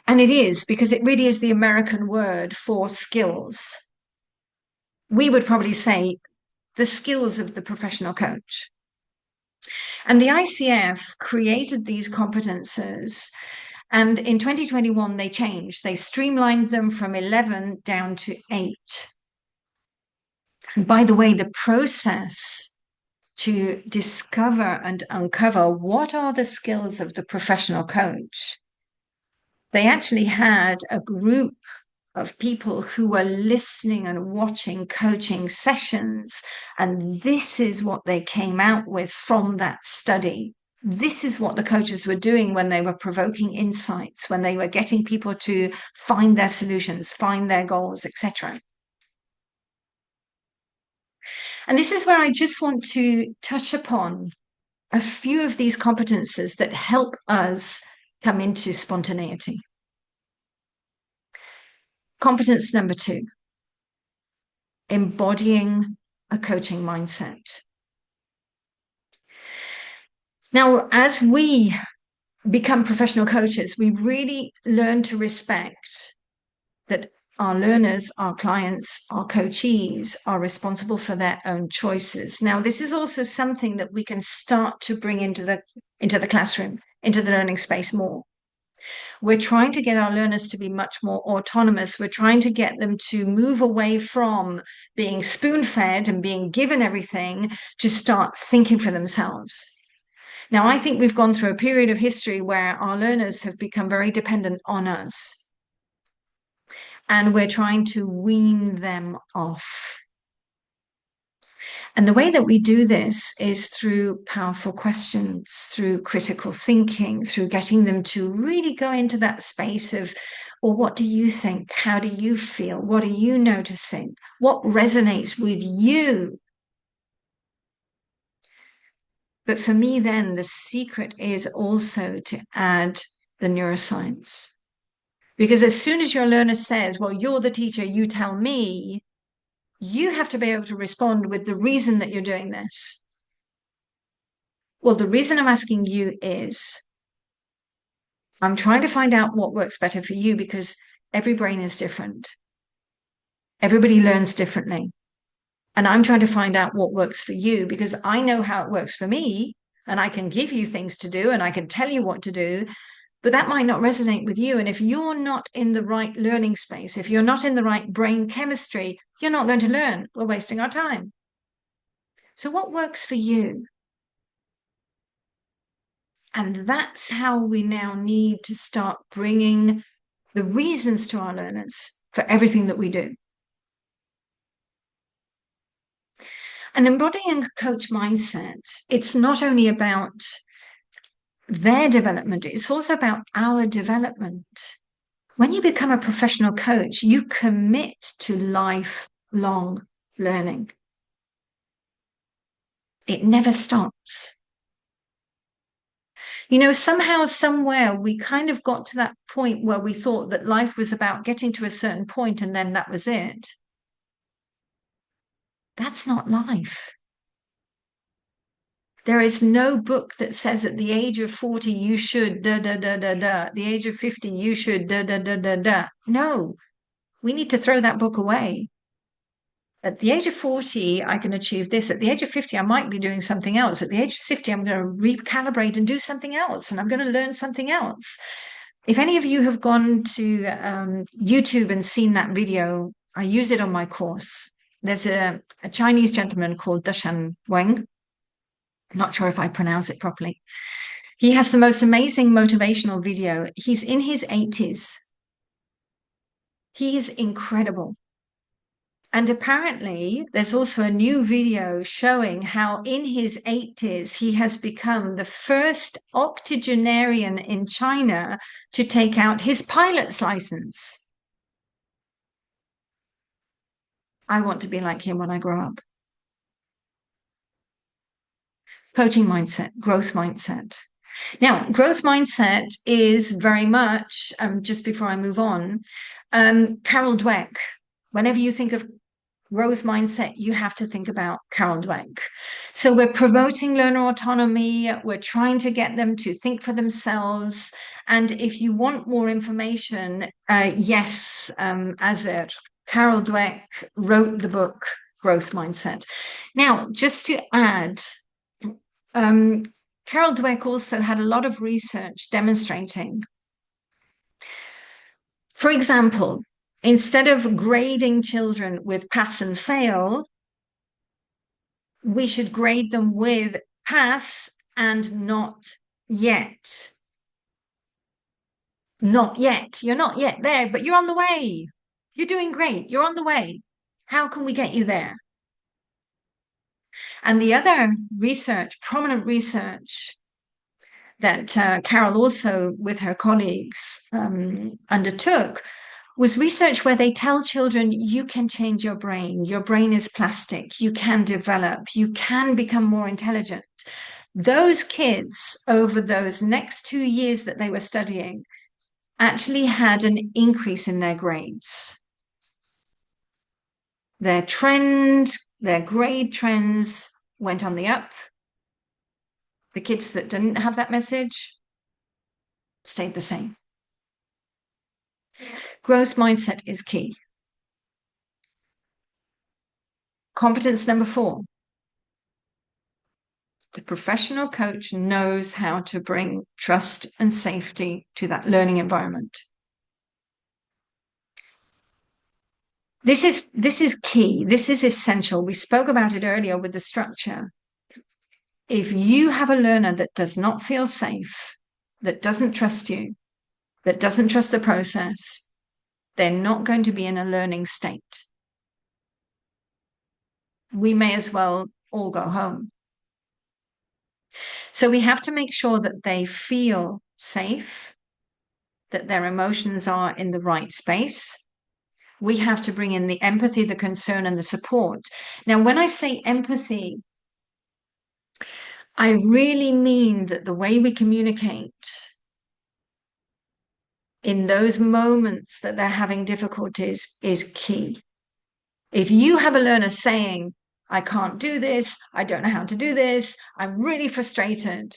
And it is, because it really is the American word for skills. We would probably say the skills of the professional coach. And the ICF created these competences, and in 2021 they changed. They streamlined them from 11 down to 8. And by the way, the process to discover and uncover what are the skills of the professional coach, they actually had a group of people who were listening and watching coaching sessions. And this is what they came out with from that study. This is what the coaches were doing when they were provoking insights, when they were getting people to find their solutions, find their goals, etc. And this is where I just want to touch upon a few of these competences that help us come into spontaneity. Competence number 2. embodying a coaching mindset. Now, as we become professional coaches, we really learn to respect that our learners, our clients, our coachees are responsible for their own choices. Now, this is also something that we can start to bring into the classroom, into the learning space more. We're trying to get our learners to be much more autonomous. We're trying to get them to move away from being spoon-fed and being given everything to start thinking for themselves. Now, I think we've gone through a period of history where our learners have become very dependent on us. And we're trying to wean them off. And the way that we do this is through powerful questions, through critical thinking, through getting them to really go into that space of, well, what do you think? How do you feel? What are you noticing? What resonates with you? But for me, then, the secret is also to add the neuroscience. Because as soon as your learner says, well, you're the teacher, you tell me, you have to be able to respond with the reason that you're doing this. Well, the reason I'm asking you is I'm trying to find out what works better for you because every brain is different. Everybody learns differently. And I'm trying to find out what works for you because I know how it works for me and I can give you things to do and I can tell you what to do, but that might not resonate with you. And if you're not in the right learning space, if you're not in the right brain chemistry, you're not going to learn. We're wasting our time. So what works for you? And that's how we now need to start bringing the reasons to our learners for everything that we do. And embodying a coach mindset, it's not only about their development, it's also about our development. When you become a professional coach, you commit to lifelong learning. It never stops. You know, somehow, somewhere, we kind of got to that point where we thought that life was about getting to a certain point and then that was it. That's not life. There is no book that says at the age of 40, you should da da da da da. At the age of 50, you should da da da da da. No, we need to throw that book away. At the age of 40, I can achieve this. At the age of 50, I might be doing something else. At the age of 50, I'm going to recalibrate and do something else, and I'm going to learn something else. If any of you have gone to YouTube and seen that video, I use it on my course. There's a Chinese gentleman called Dashan Wang. I'm not sure if I pronounce it properly. He has the most amazing motivational video. He's in his 80s. He is incredible. And apparently, there's also a new video showing how in his 80s, he has become the first octogenarian in China to take out his pilot's license. I want to be like him when I grow up. Coaching mindset, growth mindset. Now, growth mindset is very much, just before I move on, Carol Dweck. Whenever you think of growth mindset, you have to think about Carol Dweck. So we're promoting learner autonomy. We're trying to get them to think for themselves. And if you want more information, yes, Azir, Carol Dweck wrote the book Growth Mindset. Now, just to add, Carol Dweck also had a lot of research demonstrating, for example, instead of grading children with pass and fail, we should grade them with pass and not yet. Not yet. You're not yet there, but you're on the way. You're doing great. You're on the way. How can we get you there? And the other research, prominent research that Carol also with her colleagues undertook was research where they tell children, you can change your brain. Your brain is plastic. You can develop. You can become more intelligent. Those kids, over those next 2 years that they were studying, actually had an increase in their grades. Their grade trends went on the up. The kids that didn't have that message stayed the same. Growth mindset is key. Competence number 4. The professional coach knows how to bring trust and safety to that learning environment. This is key. This is essential. We spoke about it earlier with the structure. If you have a learner that does not feel safe, that doesn't trust you, that doesn't trust the process, they're not going to be in a learning state. We may as well all go home. So we have to make sure that they feel safe, that their emotions are in the right space. We have to bring in the empathy, the concern, and the support. Now, when I say empathy, I really mean that the way we communicate in those moments that they're having difficulties is key. If you have a learner saying, I can't do this, I don't know how to do this, I'm really frustrated,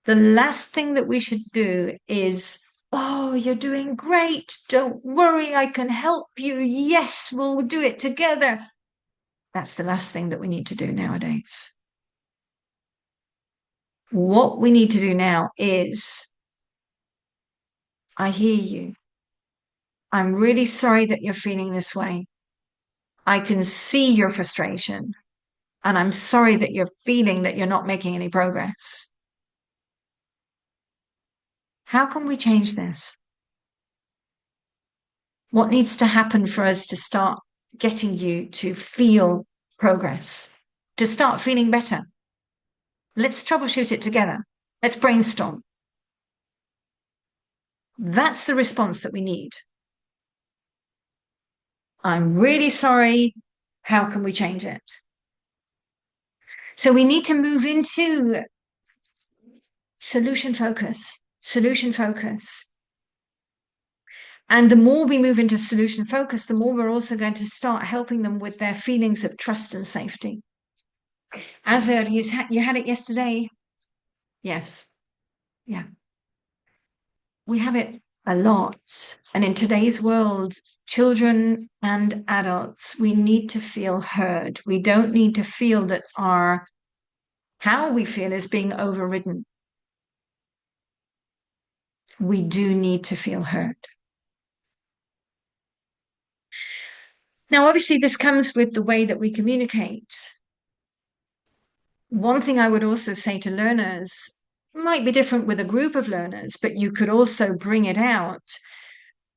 the last thing that we should do is, oh, you're doing great, don't worry, I can help you, yes, we'll do it together. That's the last thing that we need to do nowadays. What we need to do now is, I hear you. I'm really sorry that you're feeling this way. I can see your frustration, and I'm sorry that you're feeling that you're not making any progress. How can we change this? What needs to happen for us to start getting you to feel progress, to start feeling better? Let's troubleshoot it together. Let's brainstorm. That's the response that we need. I'm really sorry. How can we change it? So we need to move into solution focus. And the more we move into solution focus, the more we're also going to start helping them with their feelings of trust and safety. Azad, you had it yesterday. Yes. Yeah. We have it a lot. And in today's world, children and adults, we need to feel heard. We don't need to feel that how we feel is being overridden. We do need to feel heard. Now, obviously, this comes with the way that we communicate. One thing I would also say to learners might be different with a group of learners, but you could also bring it out.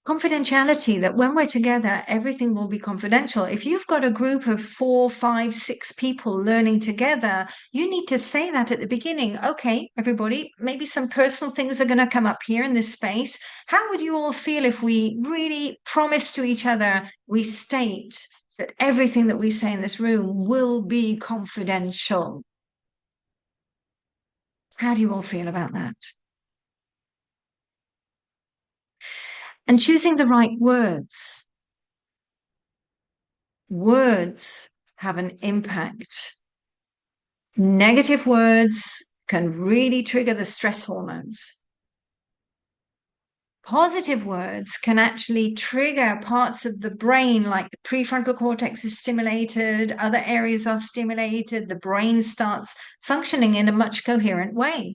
Confidentiality, that when we're together, everything will be confidential. If you've got a group of 4, 5, 6 people learning together, you need to say that at the beginning. Okay, everybody, maybe some personal things are going to come up here in this space. How would you all feel if we really promise to each other, we state that everything that we say in this room will be confidential? How do you all feel about that? And choosing the right words. Words have an impact. Negative words can really trigger the stress hormones. Positive words can actually trigger parts of the brain, like the prefrontal cortex is stimulated, other areas are stimulated, the brain starts functioning in a much coherent way.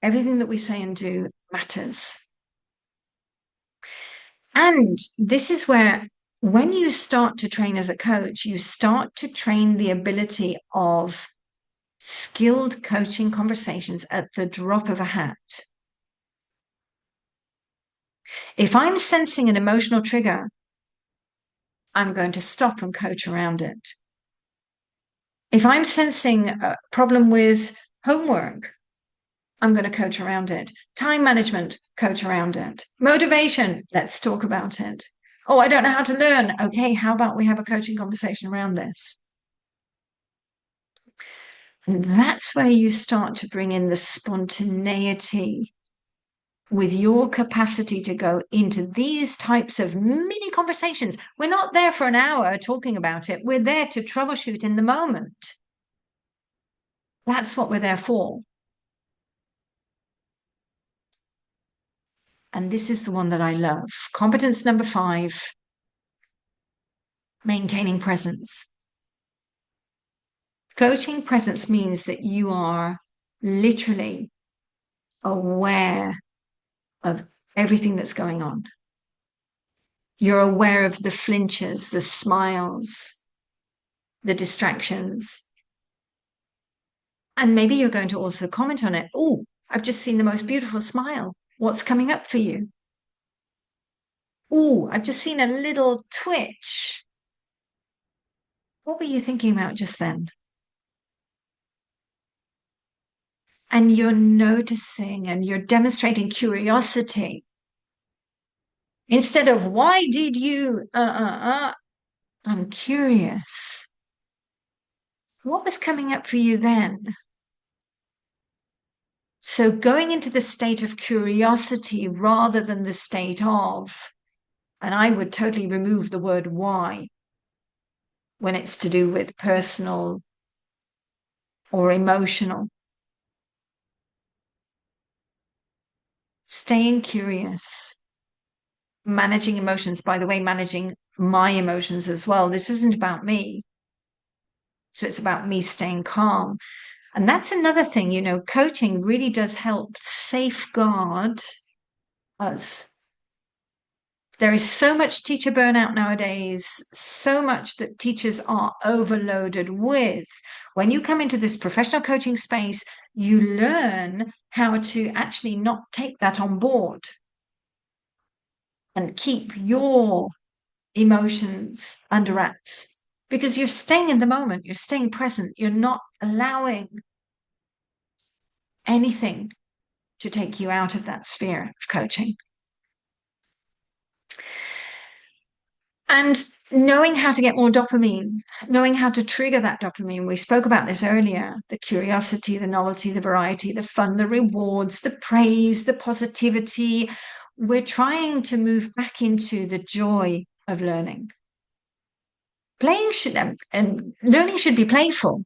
Everything that we say and do matters. And this is where, when you start to train as a coach, you start to train the ability of skilled coaching conversations at the drop of a hat. If I'm sensing an emotional trigger, I'm going to stop and coach around it. If I'm sensing a problem with homework, I'm going to coach around it. Time management, coach around it. Motivation, let's talk about it. Oh, I don't know how to learn. Okay, how about we have a coaching conversation around this? And that's where you start to bring in the spontaneity with your capacity to go into these types of mini conversations. We're not there for an hour talking about it. We're there to troubleshoot in the moment. That's what we're there for. And this is the one that I love. Competence number 5, maintaining presence. Coaching presence means that you are literally aware of everything that's going on. You're aware of the flinches, the smiles, the distractions. And maybe you're going to also comment on it. Oh, I've just seen the most beautiful smile. What's coming up for you? Oh, I've just seen a little twitch. What were you thinking about just then? And you're noticing and you're demonstrating curiosity. Instead of, why did you, I'm curious. What was coming up for you then? So going into the state of curiosity rather than the state of, and I would totally remove the word why when it's to do with personal or emotional. Staying curious, managing emotions, by the way, managing my emotions as well. This isn't about me. So it's about me staying calm. And that's another thing, coaching really does help safeguard us. There is so much teacher burnout nowadays, so much that teachers are overloaded with. When you come into this professional coaching space, you learn how to actually not take that on board and keep your emotions under wraps because you're staying in the moment, you're staying present, you're not allowing anything to take you out of that sphere of coaching. And knowing how to get more dopamine, knowing how to trigger that dopamine. We spoke about this earlier, the curiosity, the novelty, the variety, the fun, the rewards, the praise, the positivity. We're trying to move back into the joy of learning. Playing should, and learning should be playful.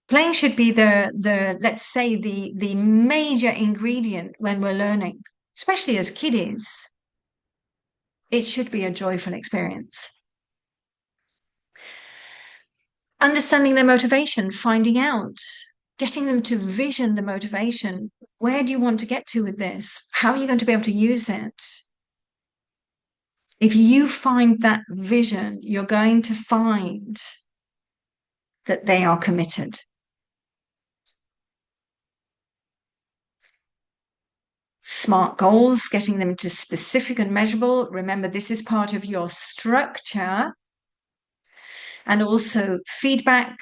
Playing should be let's say the major ingredient when we're learning, especially as kiddies. It should be a joyful experience. Understanding their motivation, finding out, getting them to vision the motivation. Where do you want to get to with this? How are you going to be able to use it? If you find that vision, you're going to find that they are committed. Smart goals, getting them to specific and measurable. Remember, this is part of your structure. And also feedback,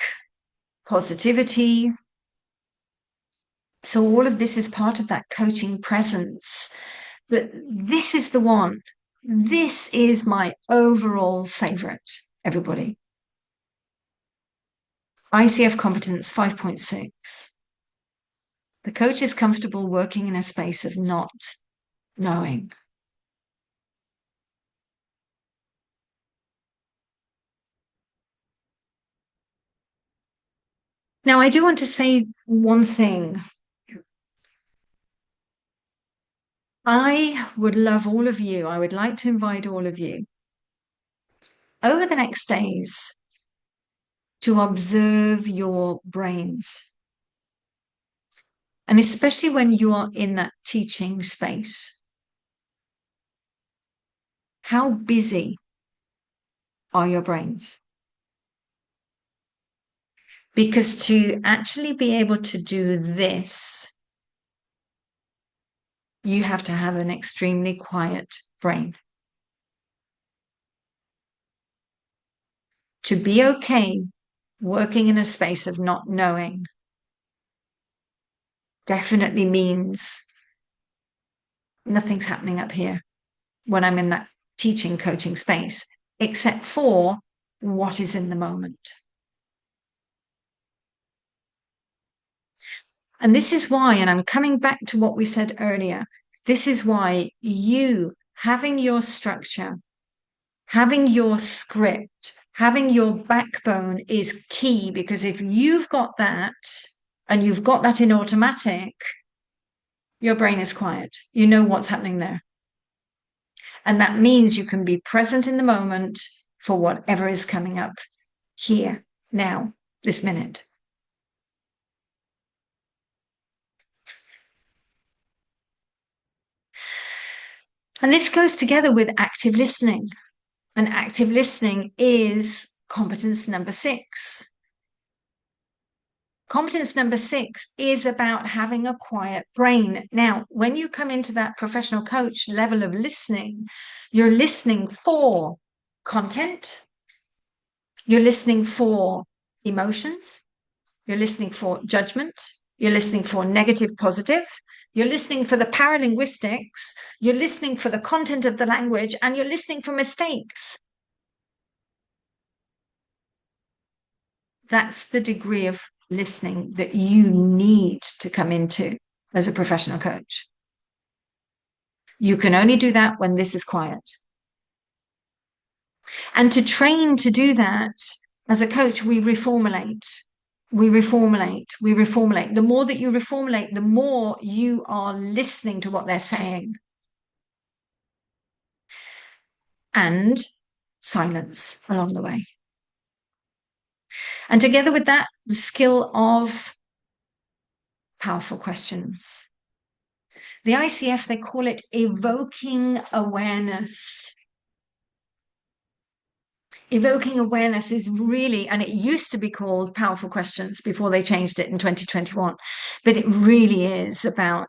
positivity. So all of this is part of that coaching presence. But this is the one. This is my overall favorite, everybody. ICF competence 5.6. The coach is comfortable working in a space of not knowing. Now, I do want to say one thing. I would love all of you, I would like to invite all of you over the next days to observe your brains. And especially when you are in that teaching space, how busy are your brains? Because to actually be able to do this, you have to have an extremely quiet brain. To be okay working in a space of not knowing definitely means nothing's happening up here when I'm in that teaching coaching space, except for what is in the moment. And this is why, and I'm coming back to what we said earlier, This is why you having your structure, having your script, having your backbone is key, because if you've got that and you've got that in automatic, your brain is quiet. You know what's happening there. And that means you can be present in the moment for whatever is coming up here, now, this minute. And this goes together with active listening. And active listening is competence number 6. Competence number 6 is about having a quiet brain. Now, when you come into that professional coach level of listening, you're listening for content, you're listening for emotions, you're listening for judgment, you're listening for negative, positive, you're listening for the paralinguistics, you're listening for the content of the language, and you're listening for mistakes. That's the degree of listening that you need to come into as a professional coach. You can only do that when this is quiet. And to train to do that, as a coach, we reformulate. We reformulate. We reformulate. The more that you reformulate, the more you are listening to what they're saying. And silence along the way. And together with that, the skill of powerful questions. The ICF, they call it evoking awareness. Evoking awareness is really, and it used to be called powerful questions before they changed it in 2021, but it really is about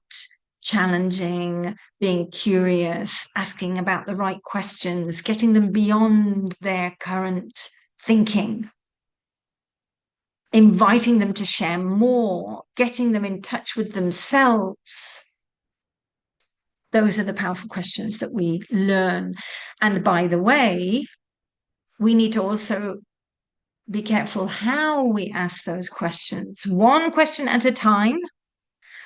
challenging, being curious, asking about the right questions, getting them beyond their current thinking, inviting them to share more, getting them in touch with themselves. Those are the powerful questions that we learn. And by the way, we need to also be careful how we ask those questions, one question at a time.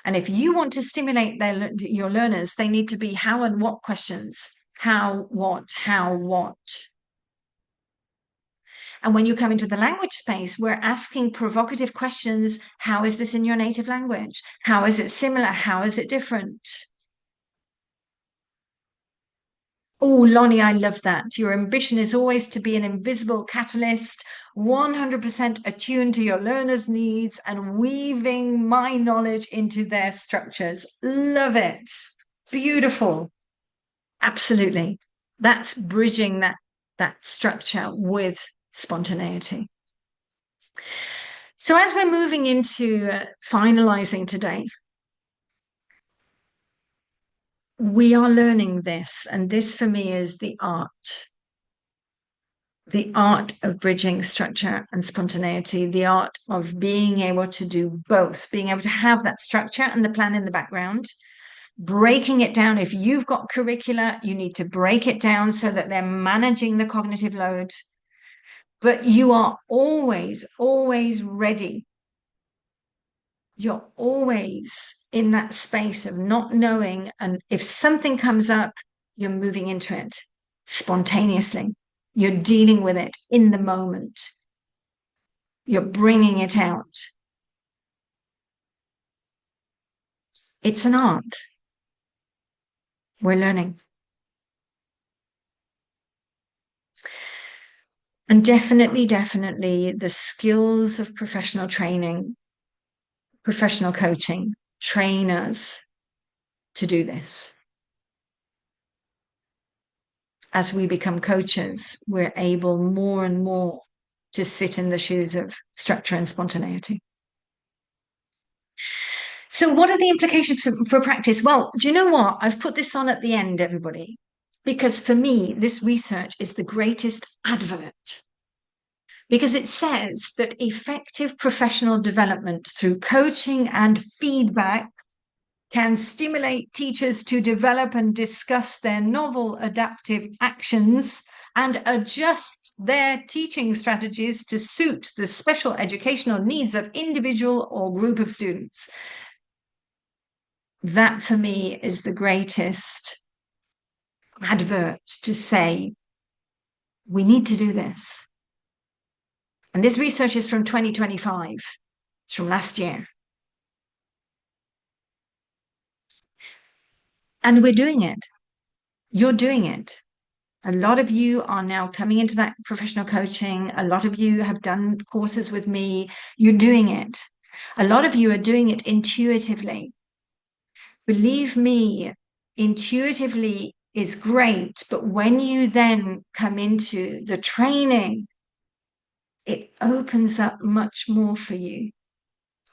And if you want to stimulate your learners, they need to be how and what questions. How, what, how, what. And when you come into the language space, we're asking provocative questions. How is this in your native language? How is it similar? How is it different? Oh, Lonnie, I love that. Your ambition is always to be an invisible catalyst, 100% attuned to your learners' needs and weaving my knowledge into their structures. Love it. Beautiful. Absolutely. That's bridging that structure with spontaneity. So as we're moving into finalizing today, we are learning this, and this for me is the art of bridging structure and spontaneity, the art of being able to do both, being able to have that structure and the plan in the background, breaking it down. If you've got curricula, you need to break it down so that they're managing the cognitive load. But you are always, always ready. You're always in that space of not knowing. And if something comes up, you're moving into it spontaneously. You're dealing with it in the moment. You're bringing it out. It's an art. We're learning. And definitely, definitely the skills of professional training, professional coaching, train us to do this. As we become coaches, we're able more and more to sit in the shoes of structure and spontaneity. So what are the implications for practice? Well, do you know what? I've put this on at the end, everybody, because for me, this research is the greatest advert, because it says that effective professional development through coaching and feedback can stimulate teachers to develop and discuss their novel adaptive actions and adjust their teaching strategies to suit the special educational needs of individual or group of students. That for me is the greatest advert to say, we need to do this. And this research is from 2025, it's from last year. And we're doing it. You're doing it. A lot of you are now coming into that professional coaching. A lot of you have done courses with me. You're doing it. A lot of you are doing it intuitively. Believe me, intuitively is great, but when you then come into the training, it opens up much more for you.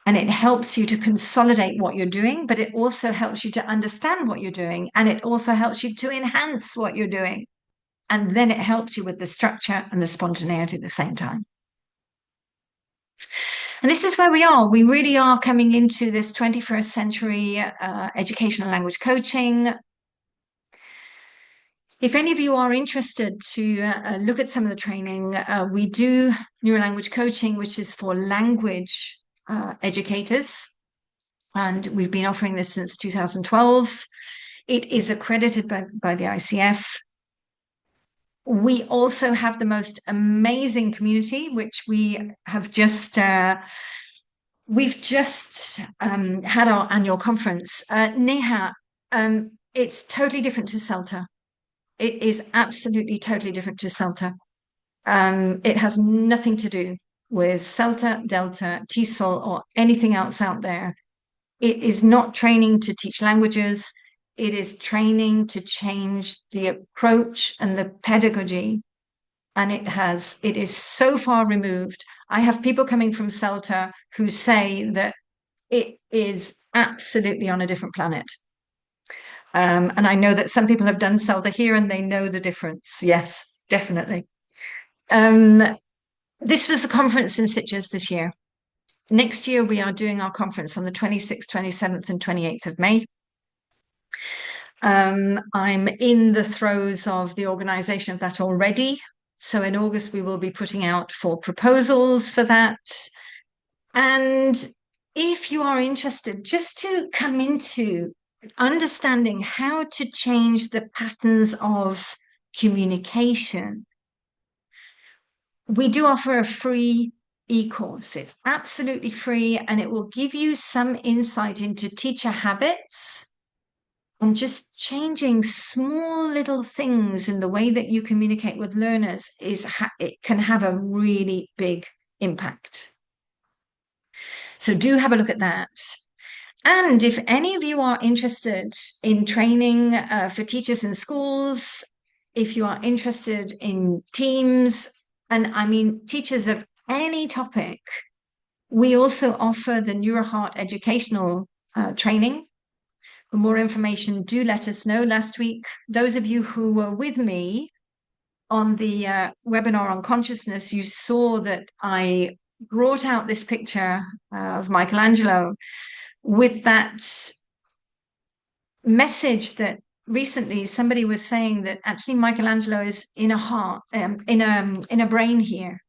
And it helps you to consolidate what you're doing, but it also helps you to understand what you're doing. And it also helps you to enhance what you're doing. And then it helps you with the structure and the spontaneity at the same time. And this is where we are. We really are coming into this 21st century educational language coaching. If any of you are interested to look at some of the training, we do neurolanguage coaching, which is for language educators. And we've been offering this since 2012. It is accredited by the ICF. We also have the most amazing community, which we have just we've just had our annual conference. Neha, it's totally different to CELTA. It is absolutely totally different to CELTA. It has nothing to do with CELTA, Delta, TESOL, or anything else out there. It is not training to teach languages. It is training to change the approach and the pedagogy. And it is so far removed. I have people coming from CELTA who say that it is absolutely on a different planet. And I know that some people have done CELTA here and they know the difference. Yes, definitely. This was the conference in Sitges this year. Next year, we are doing our conference on the 26th, 27th, and 28th of May. I'm in the throes of the organization of that already. So in August, we will be putting out for proposals for that. And if you are interested, just to come into understanding how to change the patterns of communication, we do offer a free e-course. It's absolutely free, and it will give you some insight into teacher habits and just changing small little things in the way that you communicate with learners it can have a really big impact. So do have a look at that. And if any of you are interested in training for teachers in schools, if you are interested in teams, and I mean teachers of any topic, we also offer the NeuroHeart educational training. For more information, do let us know. Last week, those of you who were with me on the webinar on consciousness, you saw that I brought out this picture of Michelangelo with that message that recently somebody was saying that actually Michelangelo is in a heart, in a brain here.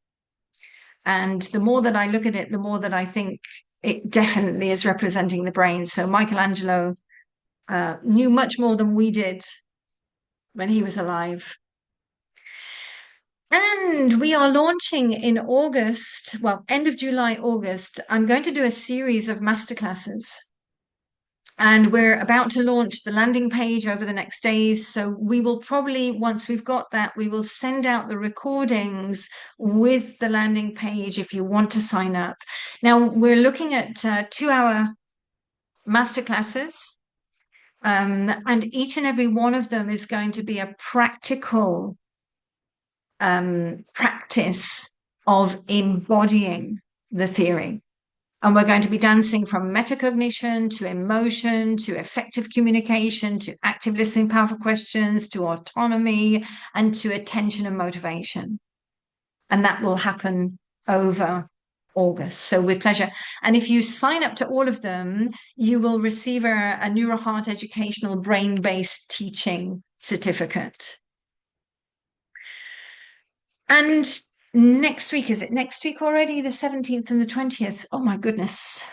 And the more that I look at it, the more that I think it definitely is representing the brain. So Michelangelo knew much more than we did when he was alive. And we are launching in August, well, end of July, August. I'm going to do a series of masterclasses. And we're about to launch the landing page over the next days. So we will probably, once we've got that, we will send out the recordings with the landing page if you want to sign up. Now, we're looking at 2-hour masterclasses. And each and every one of them is going to be a practical practice of embodying the theory. And we're going to be dancing from metacognition to emotion, to effective communication, to active listening, powerful questions, to autonomy, and to attention and motivation. And that will happen over August. So with pleasure. And if you sign up to all of them, you will receive a NeuroHeart educational brain-based teaching certificate. And next week, is it next week already? The 17th and the 20th? Oh my goodness.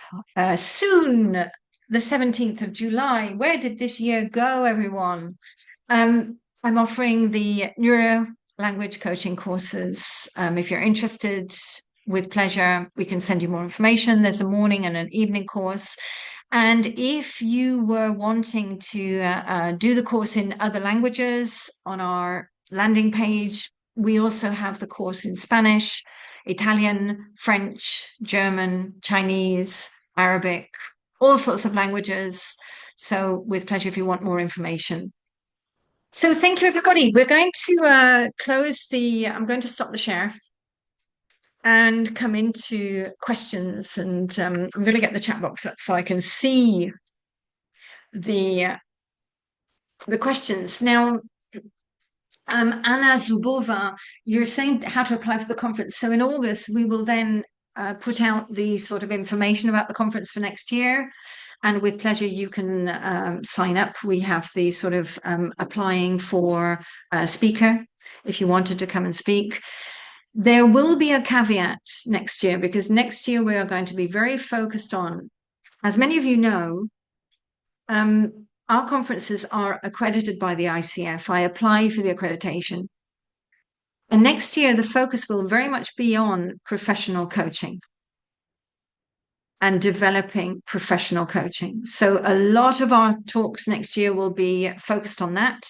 Soon. the 17th of July. Where did this year go, everyone? I'm offering the Neuro language coaching courses. If you're interested, with pleasure, we can send you more information. There's a morning and an evening course. And if you were wanting to do the course in other languages, on our landing page, we also have the course in Spanish, Italian, French, German, Chinese, Arabic, all sorts of languages. So with pleasure if you want more information. So thank you, everybody. We're going to I'm going to stop the share and come into questions. And I'm going to get the chat box up so I can see the questions. Now, Anna Zubova, you're saying how to apply for the conference. So in August, we will then put out the sort of information about the conference for next year. And with pleasure, you can sign up. We have the sort of applying for a speaker if you wanted to come and speak. There will be a caveat next year, because next year we are going to be very focused on, as many of you know, our conferences are accredited by the ICF. I apply for the accreditation. And next year, the focus will very much be on professional coaching and developing professional coaching. So a lot of our talks next year will be focused on that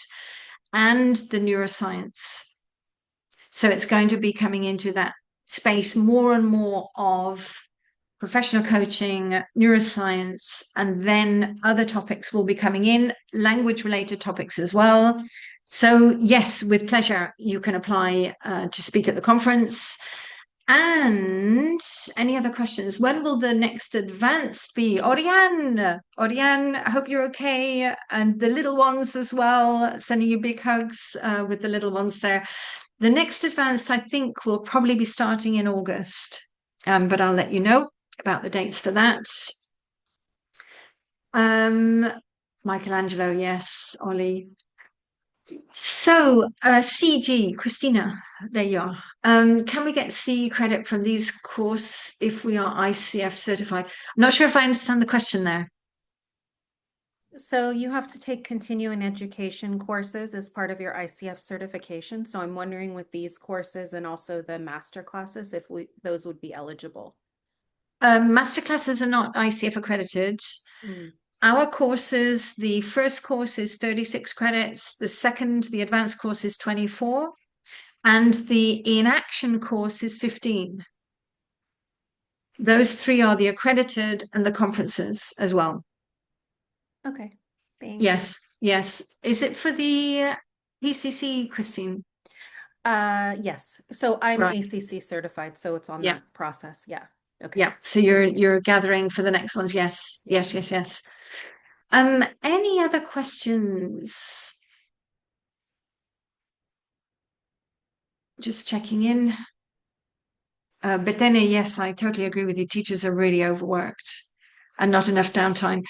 and the neuroscience. So it's going to be coming into that space more and more of professional coaching, neuroscience, and then other topics will be coming in, language-related topics as well. So yes, with pleasure, you can apply to speak at the conference. And any other questions? When will the next advanced be? Oriane, I hope you're okay. And the little ones as well, sending you big hugs with the little ones there. The next advanced, I think, will probably be starting in August, but I'll let you know about the dates for that. Michelangelo, yes, Ollie. So, CG, Christina, there you are. Can we get C credit from these course if we are ICF certified? I'm not sure if I understand the question there. So you have to take continuing education courses as part of your ICF certification. So I'm wondering with these courses and also the master classes, if those would be eligible. Master classes are not ICF accredited. Our courses, the first course is 36 credits, the second, the advanced course is 24, and the in-action course is 15. Those three are the accredited and the conferences as well. Okay, thanks. Yes. Is it for the PCC, Christine? Yes. So I'm Right. ACC certified, so it's on that process. Yeah. Okay. Yeah. So you're gathering for the next ones. Yes. Yes. Any other questions? Just checking in. But then, yes, I totally agree with you. Teachers are really overworked and not enough downtime.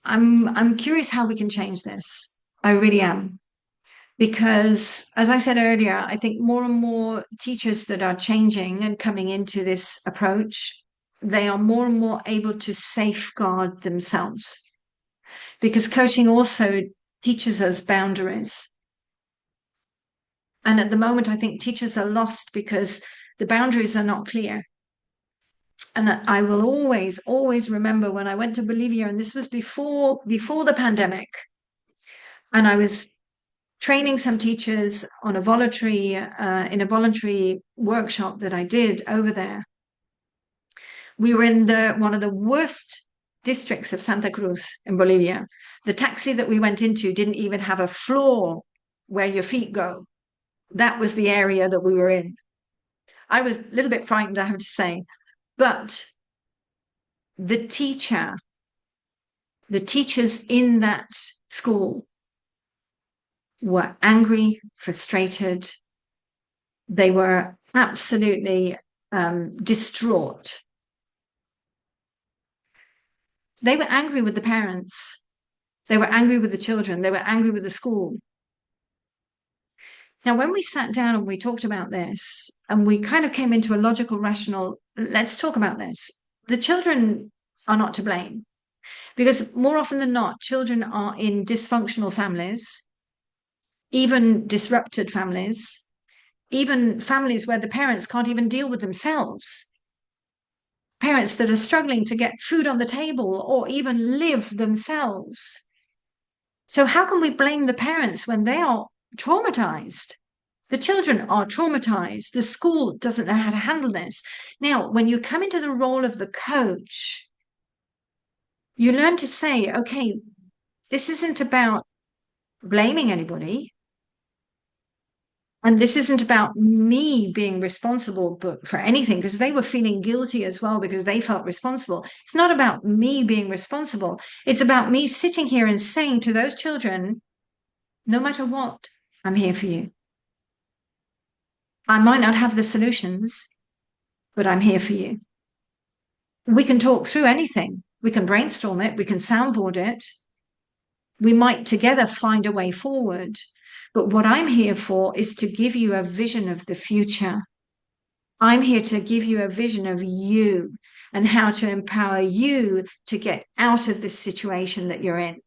I'm curious how we can change this. I really am. Because, as I said earlier, I think more and more teachers that are changing and coming into this approach, they are more and more able to safeguard themselves. Because coaching also teaches us boundaries. And at the moment, I think teachers are lost because the boundaries are not clear. And I will always remember when I went to Bolivia, and this was before the pandemic, and I was training some teachers on a voluntary in a voluntary workshop that I did over there. We were in one of the worst districts of Santa Cruz in Bolivia. The taxi that we went into didn't even have a floor where your feet go. That was the area that we were in. I was a little bit frightened, I have to say. But the teachers in that school were angry, frustrated. They were absolutely distraught. They were angry with the parents. They were angry with the children. They were angry with the school. Now, when we sat down and we talked about this, and we kind of came into a logical, rational, let's talk about this. The children are not to blame. Because more often than not, children are in dysfunctional families, even disrupted families, even families where the parents can't even deal with themselves. Parents that are struggling to get food on the table or even live themselves. So, how can we blame the parents when they are traumatized? The children are traumatized. The school doesn't know how to handle this. Now, when you come into the role of the coach, you learn to say, okay, this isn't about blaming anybody. And this isn't about me being responsible for anything, because they were feeling guilty as well because they felt responsible. It's not about me being responsible. It's about me sitting here and saying to those children, no matter what, I'm here for you. I might not have the solutions, but I'm here for you. We can talk through anything. We can brainstorm it. We can soundboard it. We might together find a way forward. But what I'm here for is to give you a vision of the future. I'm here to give you a vision of you and how to empower you to get out of this situation that you're in,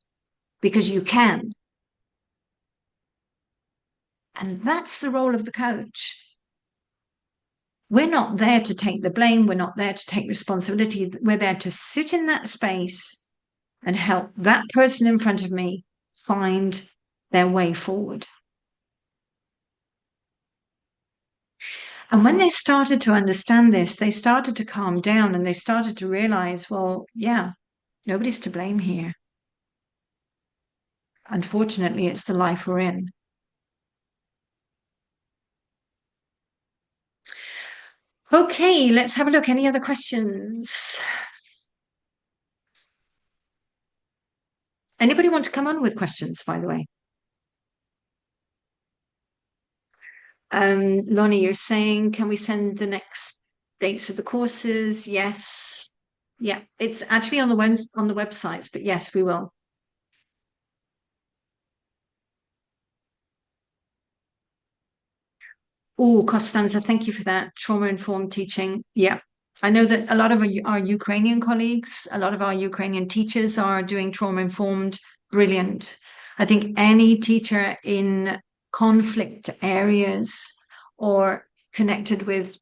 because you can. And that's the role of the coach. We're not there to take the blame. We're not there to take responsibility. We're there to sit in that space and help that person in front of me find their way forward. And when they started to understand this, they started to calm down and they started to realize, well, yeah, nobody's to blame here. Unfortunately, it's the life we're in. Okay, let's have a look. Any other questions? Anybody want to come on with questions, by the way? Lonnie, you're saying, can we send the next dates of the courses? Yes. Yeah, it's actually on the websites, but yes, we will. Oh, Costanza, thank you for that. Trauma-informed teaching. Yeah. I know that a lot of our Ukrainian colleagues, a lot of our Ukrainian teachers are doing trauma-informed. Brilliant. I think any teacher in conflict areas or connected with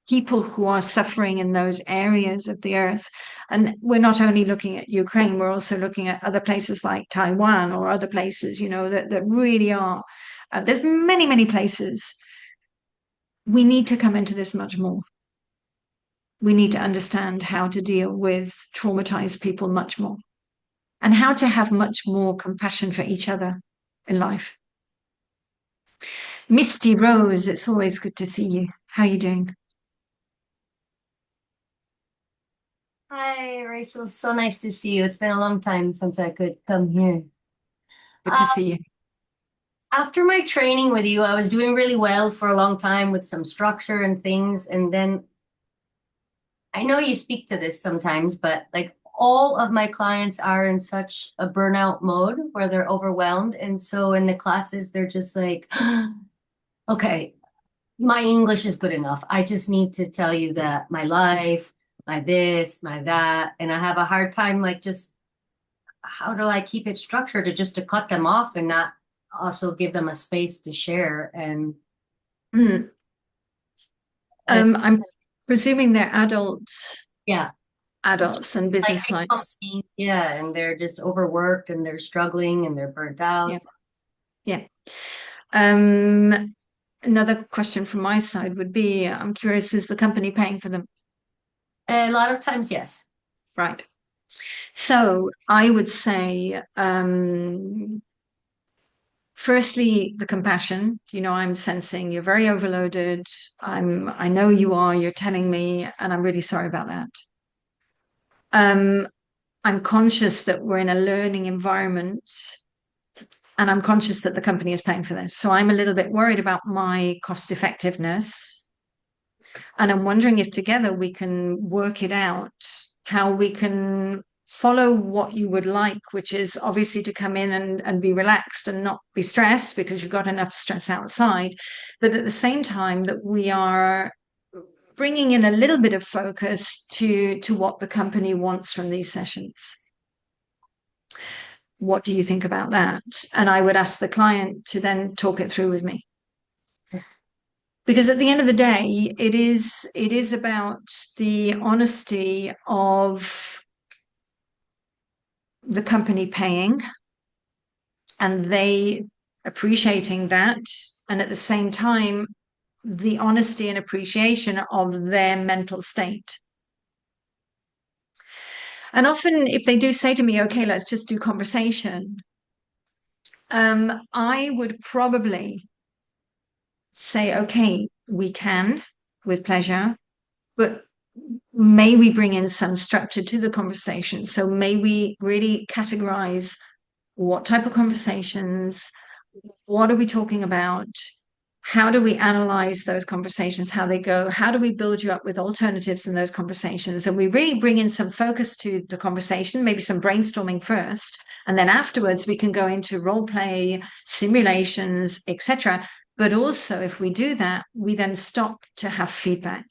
people who are suffering in those areas of the earth. And we're not only looking at Ukraine, we're also looking at other places like Taiwan or other places, that really are. There's many, many places. We need to come into this much more. We need to understand how to deal with traumatized people much more and how to have much more compassion for each other in life. Misty Rose, it's always good to see you. How are you doing? Hi, Rachel. So nice to see you. It's been a long time since I could come here. Good to see you. After my training with you, I was doing really well for a long time with some structure and things. And then I know you speak to this sometimes, but like all of my clients are in such a burnout mode where they're overwhelmed. And so in the classes, they're just like, okay, my English is good enough. I just need to tell you that my life, my this, my that. And I have a hard time, like, just how do I keep it structured to cut them off and not also give them a space to share and Mm. I'm presuming they're yeah, adults and like business big clients. companies, yeah, and they're just overworked and they're struggling and they're burnt Yeah. out. Yeah. Another question from my side would be, I'm curious, is the company paying for them? A lot of times, yes. Right. So I would say, firstly, the compassion. I'm sensing you're very overloaded. I know you are, you're telling me, and I'm really sorry about that. I'm conscious that we're in a learning environment and I'm conscious that the company is paying for this. So I'm a little bit worried about my cost effectiveness. And I'm wondering if together we can work it out, how we can follow what you would like, which is obviously to come in and be relaxed and not be stressed because you've got enough stress outside. But at the same time, that we are bringing in a little bit of focus to what the company wants from these sessions. What do you think about that? And I would ask the client to then talk it through with me. Because at the end of the day, it is about the honesty of the company paying and they appreciating that, and at the same time, the honesty and appreciation of their mental state. And often, if they do say to me, okay, let's just do conversation, I would probably say, okay, we can with pleasure, but may we bring in some structure to the conversation? So may we really categorize what type of conversations, what are we talking about? How do we analyze those conversations, how they go? How do we build you up with alternatives in those conversations? And we really bring in some focus to the conversation, maybe some brainstorming first. And then afterwards, we can go into role play, simulations, etc. But also, if we do that, we then stop to have feedback.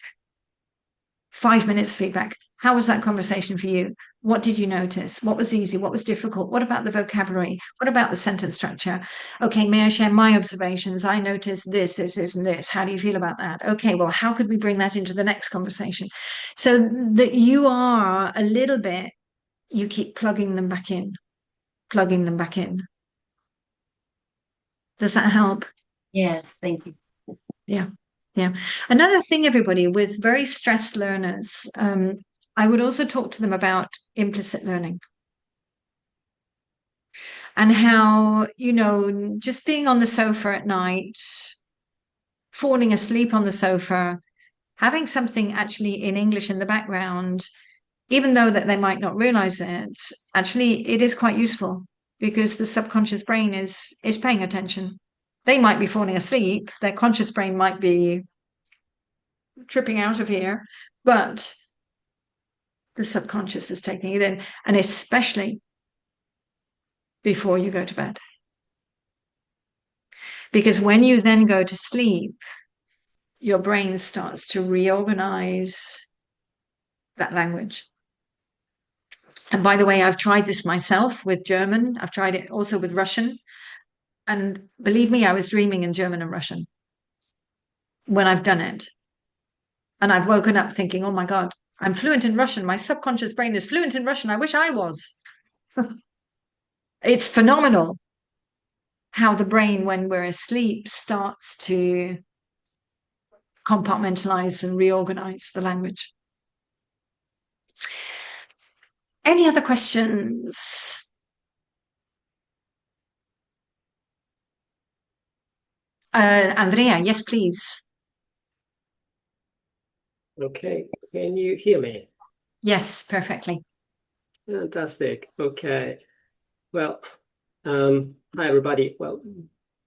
5 minutes feedback. How was that conversation for you? What did you notice? What was easy? What was difficult? What about the vocabulary? What about the sentence structure? Okay, may I share my observations? I noticed this, and this. How do you feel about that? Okay, well, how could we bring that into the next conversation? So that you are a little bit, you keep plugging them back in, plugging them back in. Does that help? Yes, thank you. Yeah. Yeah. Another thing, everybody, with very stressed learners, I would also talk to them about implicit learning and how, just being on the sofa at night, falling asleep on the sofa, having something actually in English in the background, even though that they might not realize it, actually it is quite useful because the subconscious brain is paying attention. They might be falling asleep, their conscious brain might be tripping out of here, but the subconscious is taking it in, and especially before you go to bed. Because when you then go to sleep, your brain starts to reorganize that language. And by the way, I've tried this myself with German. I've tried it also with Russian. And believe me, I was dreaming in German and Russian when I've done it. And I've woken up thinking, oh my God, I'm fluent in Russian. My subconscious brain is fluent in Russian. I wish I was. It's phenomenal how the brain, when we're asleep, starts to compartmentalize and reorganize the language. Any other questions? Andrea, yes, please. Okay, can you hear me? Yes, perfectly. Fantastic. Okay. Well, hi everybody. Well,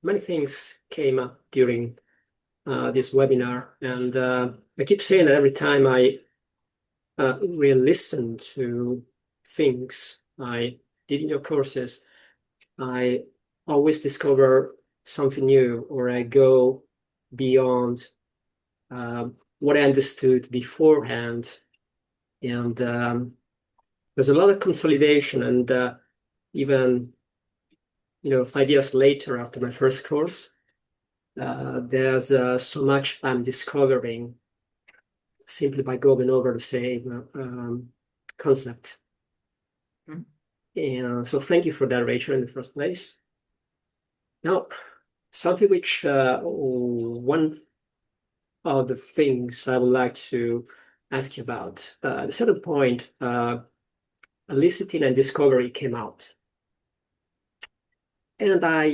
many things came up during this webinar, and I keep saying that every time I re-listen to things I did in your courses, I always discover something new, or I go beyond what I understood beforehand. And there's a lot of consolidation, and even 5 years later after my first course, there's so much I'm discovering simply by going over the same concept. And so thank you for that, Rachel, in the first place. Now, something which one of the things I would like to ask you about, at a certain point, eliciting and discovery came out. And I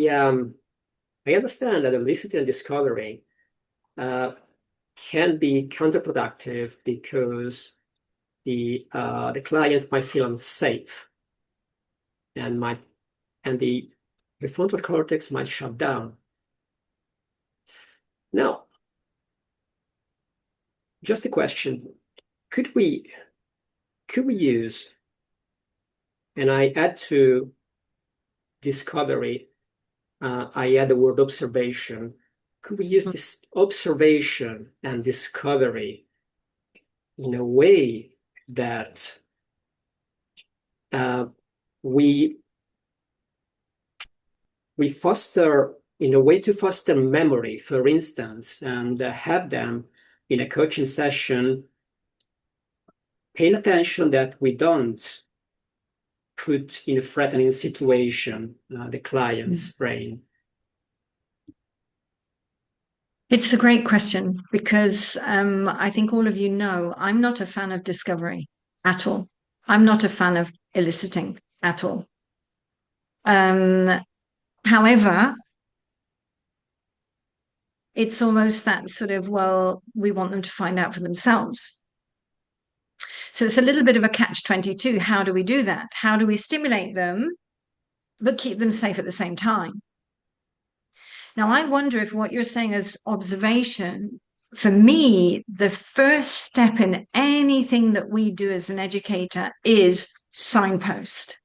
understand that eliciting and discovery can be counterproductive because the client might feel unsafe, and the prefrontal cortex might shut down. Now, just a question: could we use, and I add to discovery, I add the word observation. Could we use this observation and discovery in a way that we we foster, in a way to foster memory, for instance, and have them in a coaching session paying attention that we don't put in a threatening situation the client's brain. It's a great question because I think all of you know I'm not a fan of discovery at all. I'm not a fan of eliciting at all. However, it's almost that sort of, well, we want them to find out for themselves. So it's a little bit of a catch-22. How do we do that? How do we stimulate them, but keep them safe at the same time? Now, I wonder if what you're saying is observation. For me, the first step in anything that we do as an educator is signpost.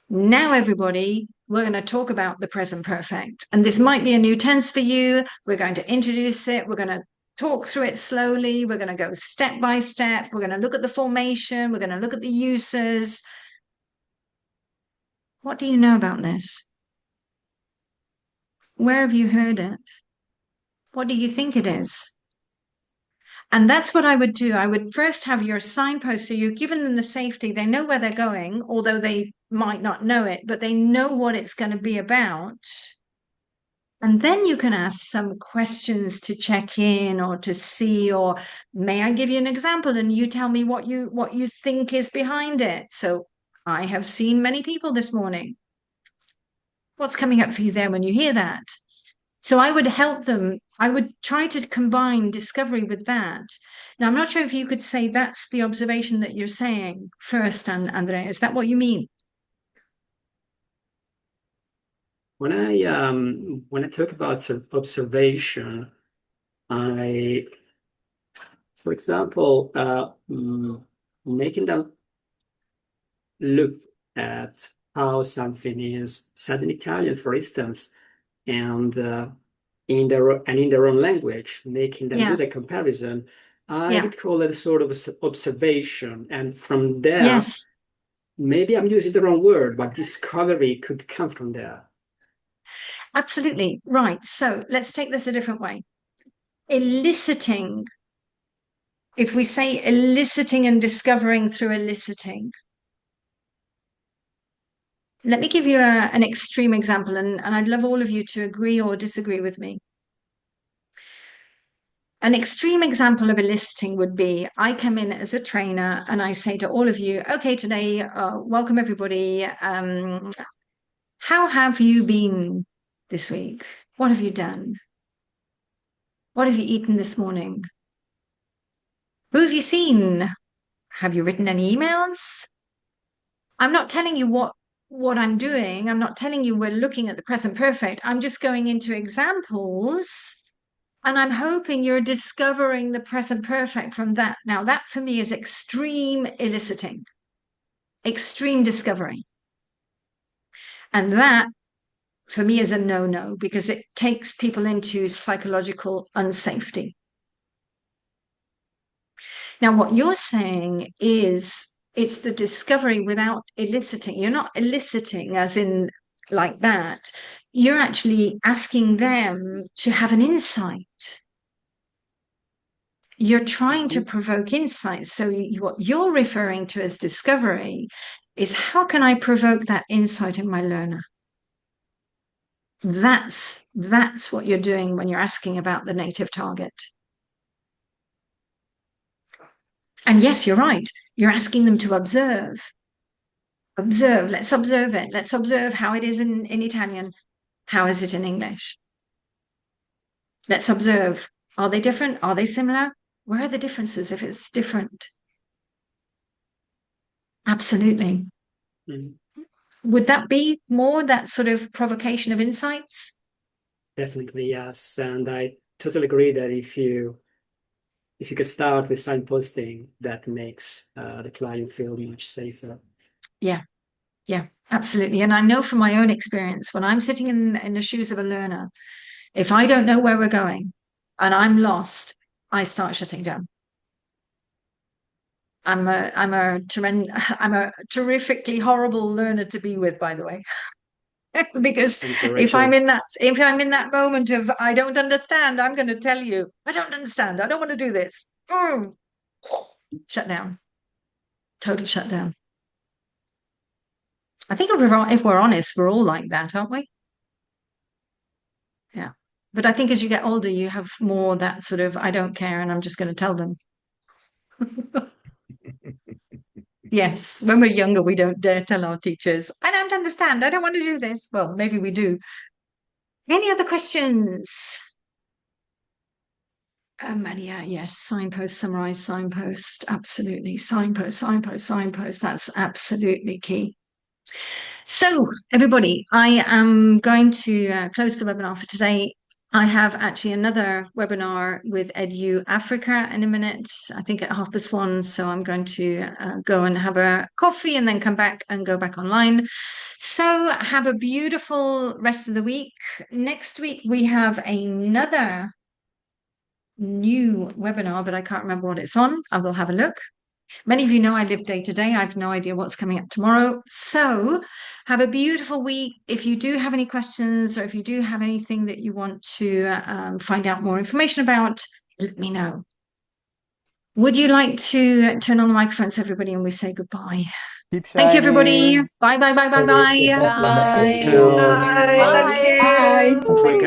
Now, everybody, we're going to talk about the present perfect. And this might be a new tense for you. We're going to introduce it. We're going to talk through it slowly. We're going to go step by step. We're going to look at the formation. We're going to look at the uses. What do you know about this? Where have you heard it? What do you think it is? And that's what I would do. I would first have your signpost. So you're giving them the safety. They know where they're going, although they might not know it, but they know what it's going to be about. And then you can ask some questions to check in or to see, or may I give you an example and you tell me what you think is behind it. So I have seen many people this morning. What's coming up for you there when you hear that? So I would help them. I would try to combine discovery with that. Now, I'm not sure if you could say that's the observation that you're saying first, Andrea. Is that what you mean? When I talk about observation, for example, making them look at how something is said in Italian, for instance, and in their own language, making them do the comparison. I would call it a sort of observation, and from there, maybe I'm using the wrong word, but discovery could come from there. Absolutely. Right. So let's take this a different way. Eliciting, if we say eliciting and discovering through eliciting, let me give you an extreme example, and I'd love all of you to agree or disagree with me. An extreme example of eliciting would be I come in as a trainer and I say to all of you, okay, today, welcome everybody. How have you been this week? What have you done? What have you eaten this morning? Who have you seen? Have you written any emails? I'm not telling you what I'm doing. I'm not telling you we're looking at the present perfect. I'm just going into examples and I'm hoping you're discovering the present perfect from that. Now, that for me is extreme eliciting, extreme discovery. And that for me is a no-no because it takes people into psychological unsafety. Now, what you're saying is it's the discovery without eliciting. You're not eliciting as in like that. You're actually asking them to have an insight. You're trying to provoke insight. So what you're referring to as discovery is how can I provoke that insight in my learner? That's what you're doing when you're asking about the native target. And yes, you're right. You're asking them to observe. Observe. Let's observe it. Let's observe how it is in Italian. How is it in English? Let's observe. Are they different? Are they similar? Where are the differences if it's different? Absolutely. Mm-hmm. Would that be more that sort of provocation of insights? Definitely, yes. And I totally agree that if you could start with signposting, that makes the client feel much safer. Yeah, absolutely. And I know from my own experience, when I'm sitting in the shoes of a learner, if I don't know where we're going and I'm lost, I start shutting down. I'm a terrifically horrible learner to be with, by the way. Because Thank you, if I'm Rachel. in that moment of I don't understand, I'm going to tell you I don't understand. I don't want to do this. Shut down. Total shutdown. I think if we're honest, we're all like that, aren't we? Yeah. But I think as you get older, you have more that sort of I don't care and I'm just going to tell them. Yes. When we're younger, we don't dare tell our teachers, I don't understand. I don't want to do this. Well, maybe we do. Any other questions? Maria, yes. Signpost, summarize signpost. Absolutely. Signpost, signpost, signpost. That's absolutely key. So, everybody, I am going to close the webinar for today. I have actually another webinar with EDU Africa in a minute, I think at 1:30. So I'm going to go and have a coffee and then come back and go back online. So have a beautiful rest of the week. Next week, we have another new webinar, but I can't remember what it's on. I will have a look. Many of you know I live day to day. I have no idea what's coming up tomorrow. So have a beautiful week. If you do have any questions or if you do have anything that you want to find out more information about, let me know. Would you like to turn on the microphones, everybody, and we say goodbye? Keep Thank you, everybody. shining. Bye, bye, bye, bye, bye. Thank Bye. you. Bye. Thank you. Bye. Don't forget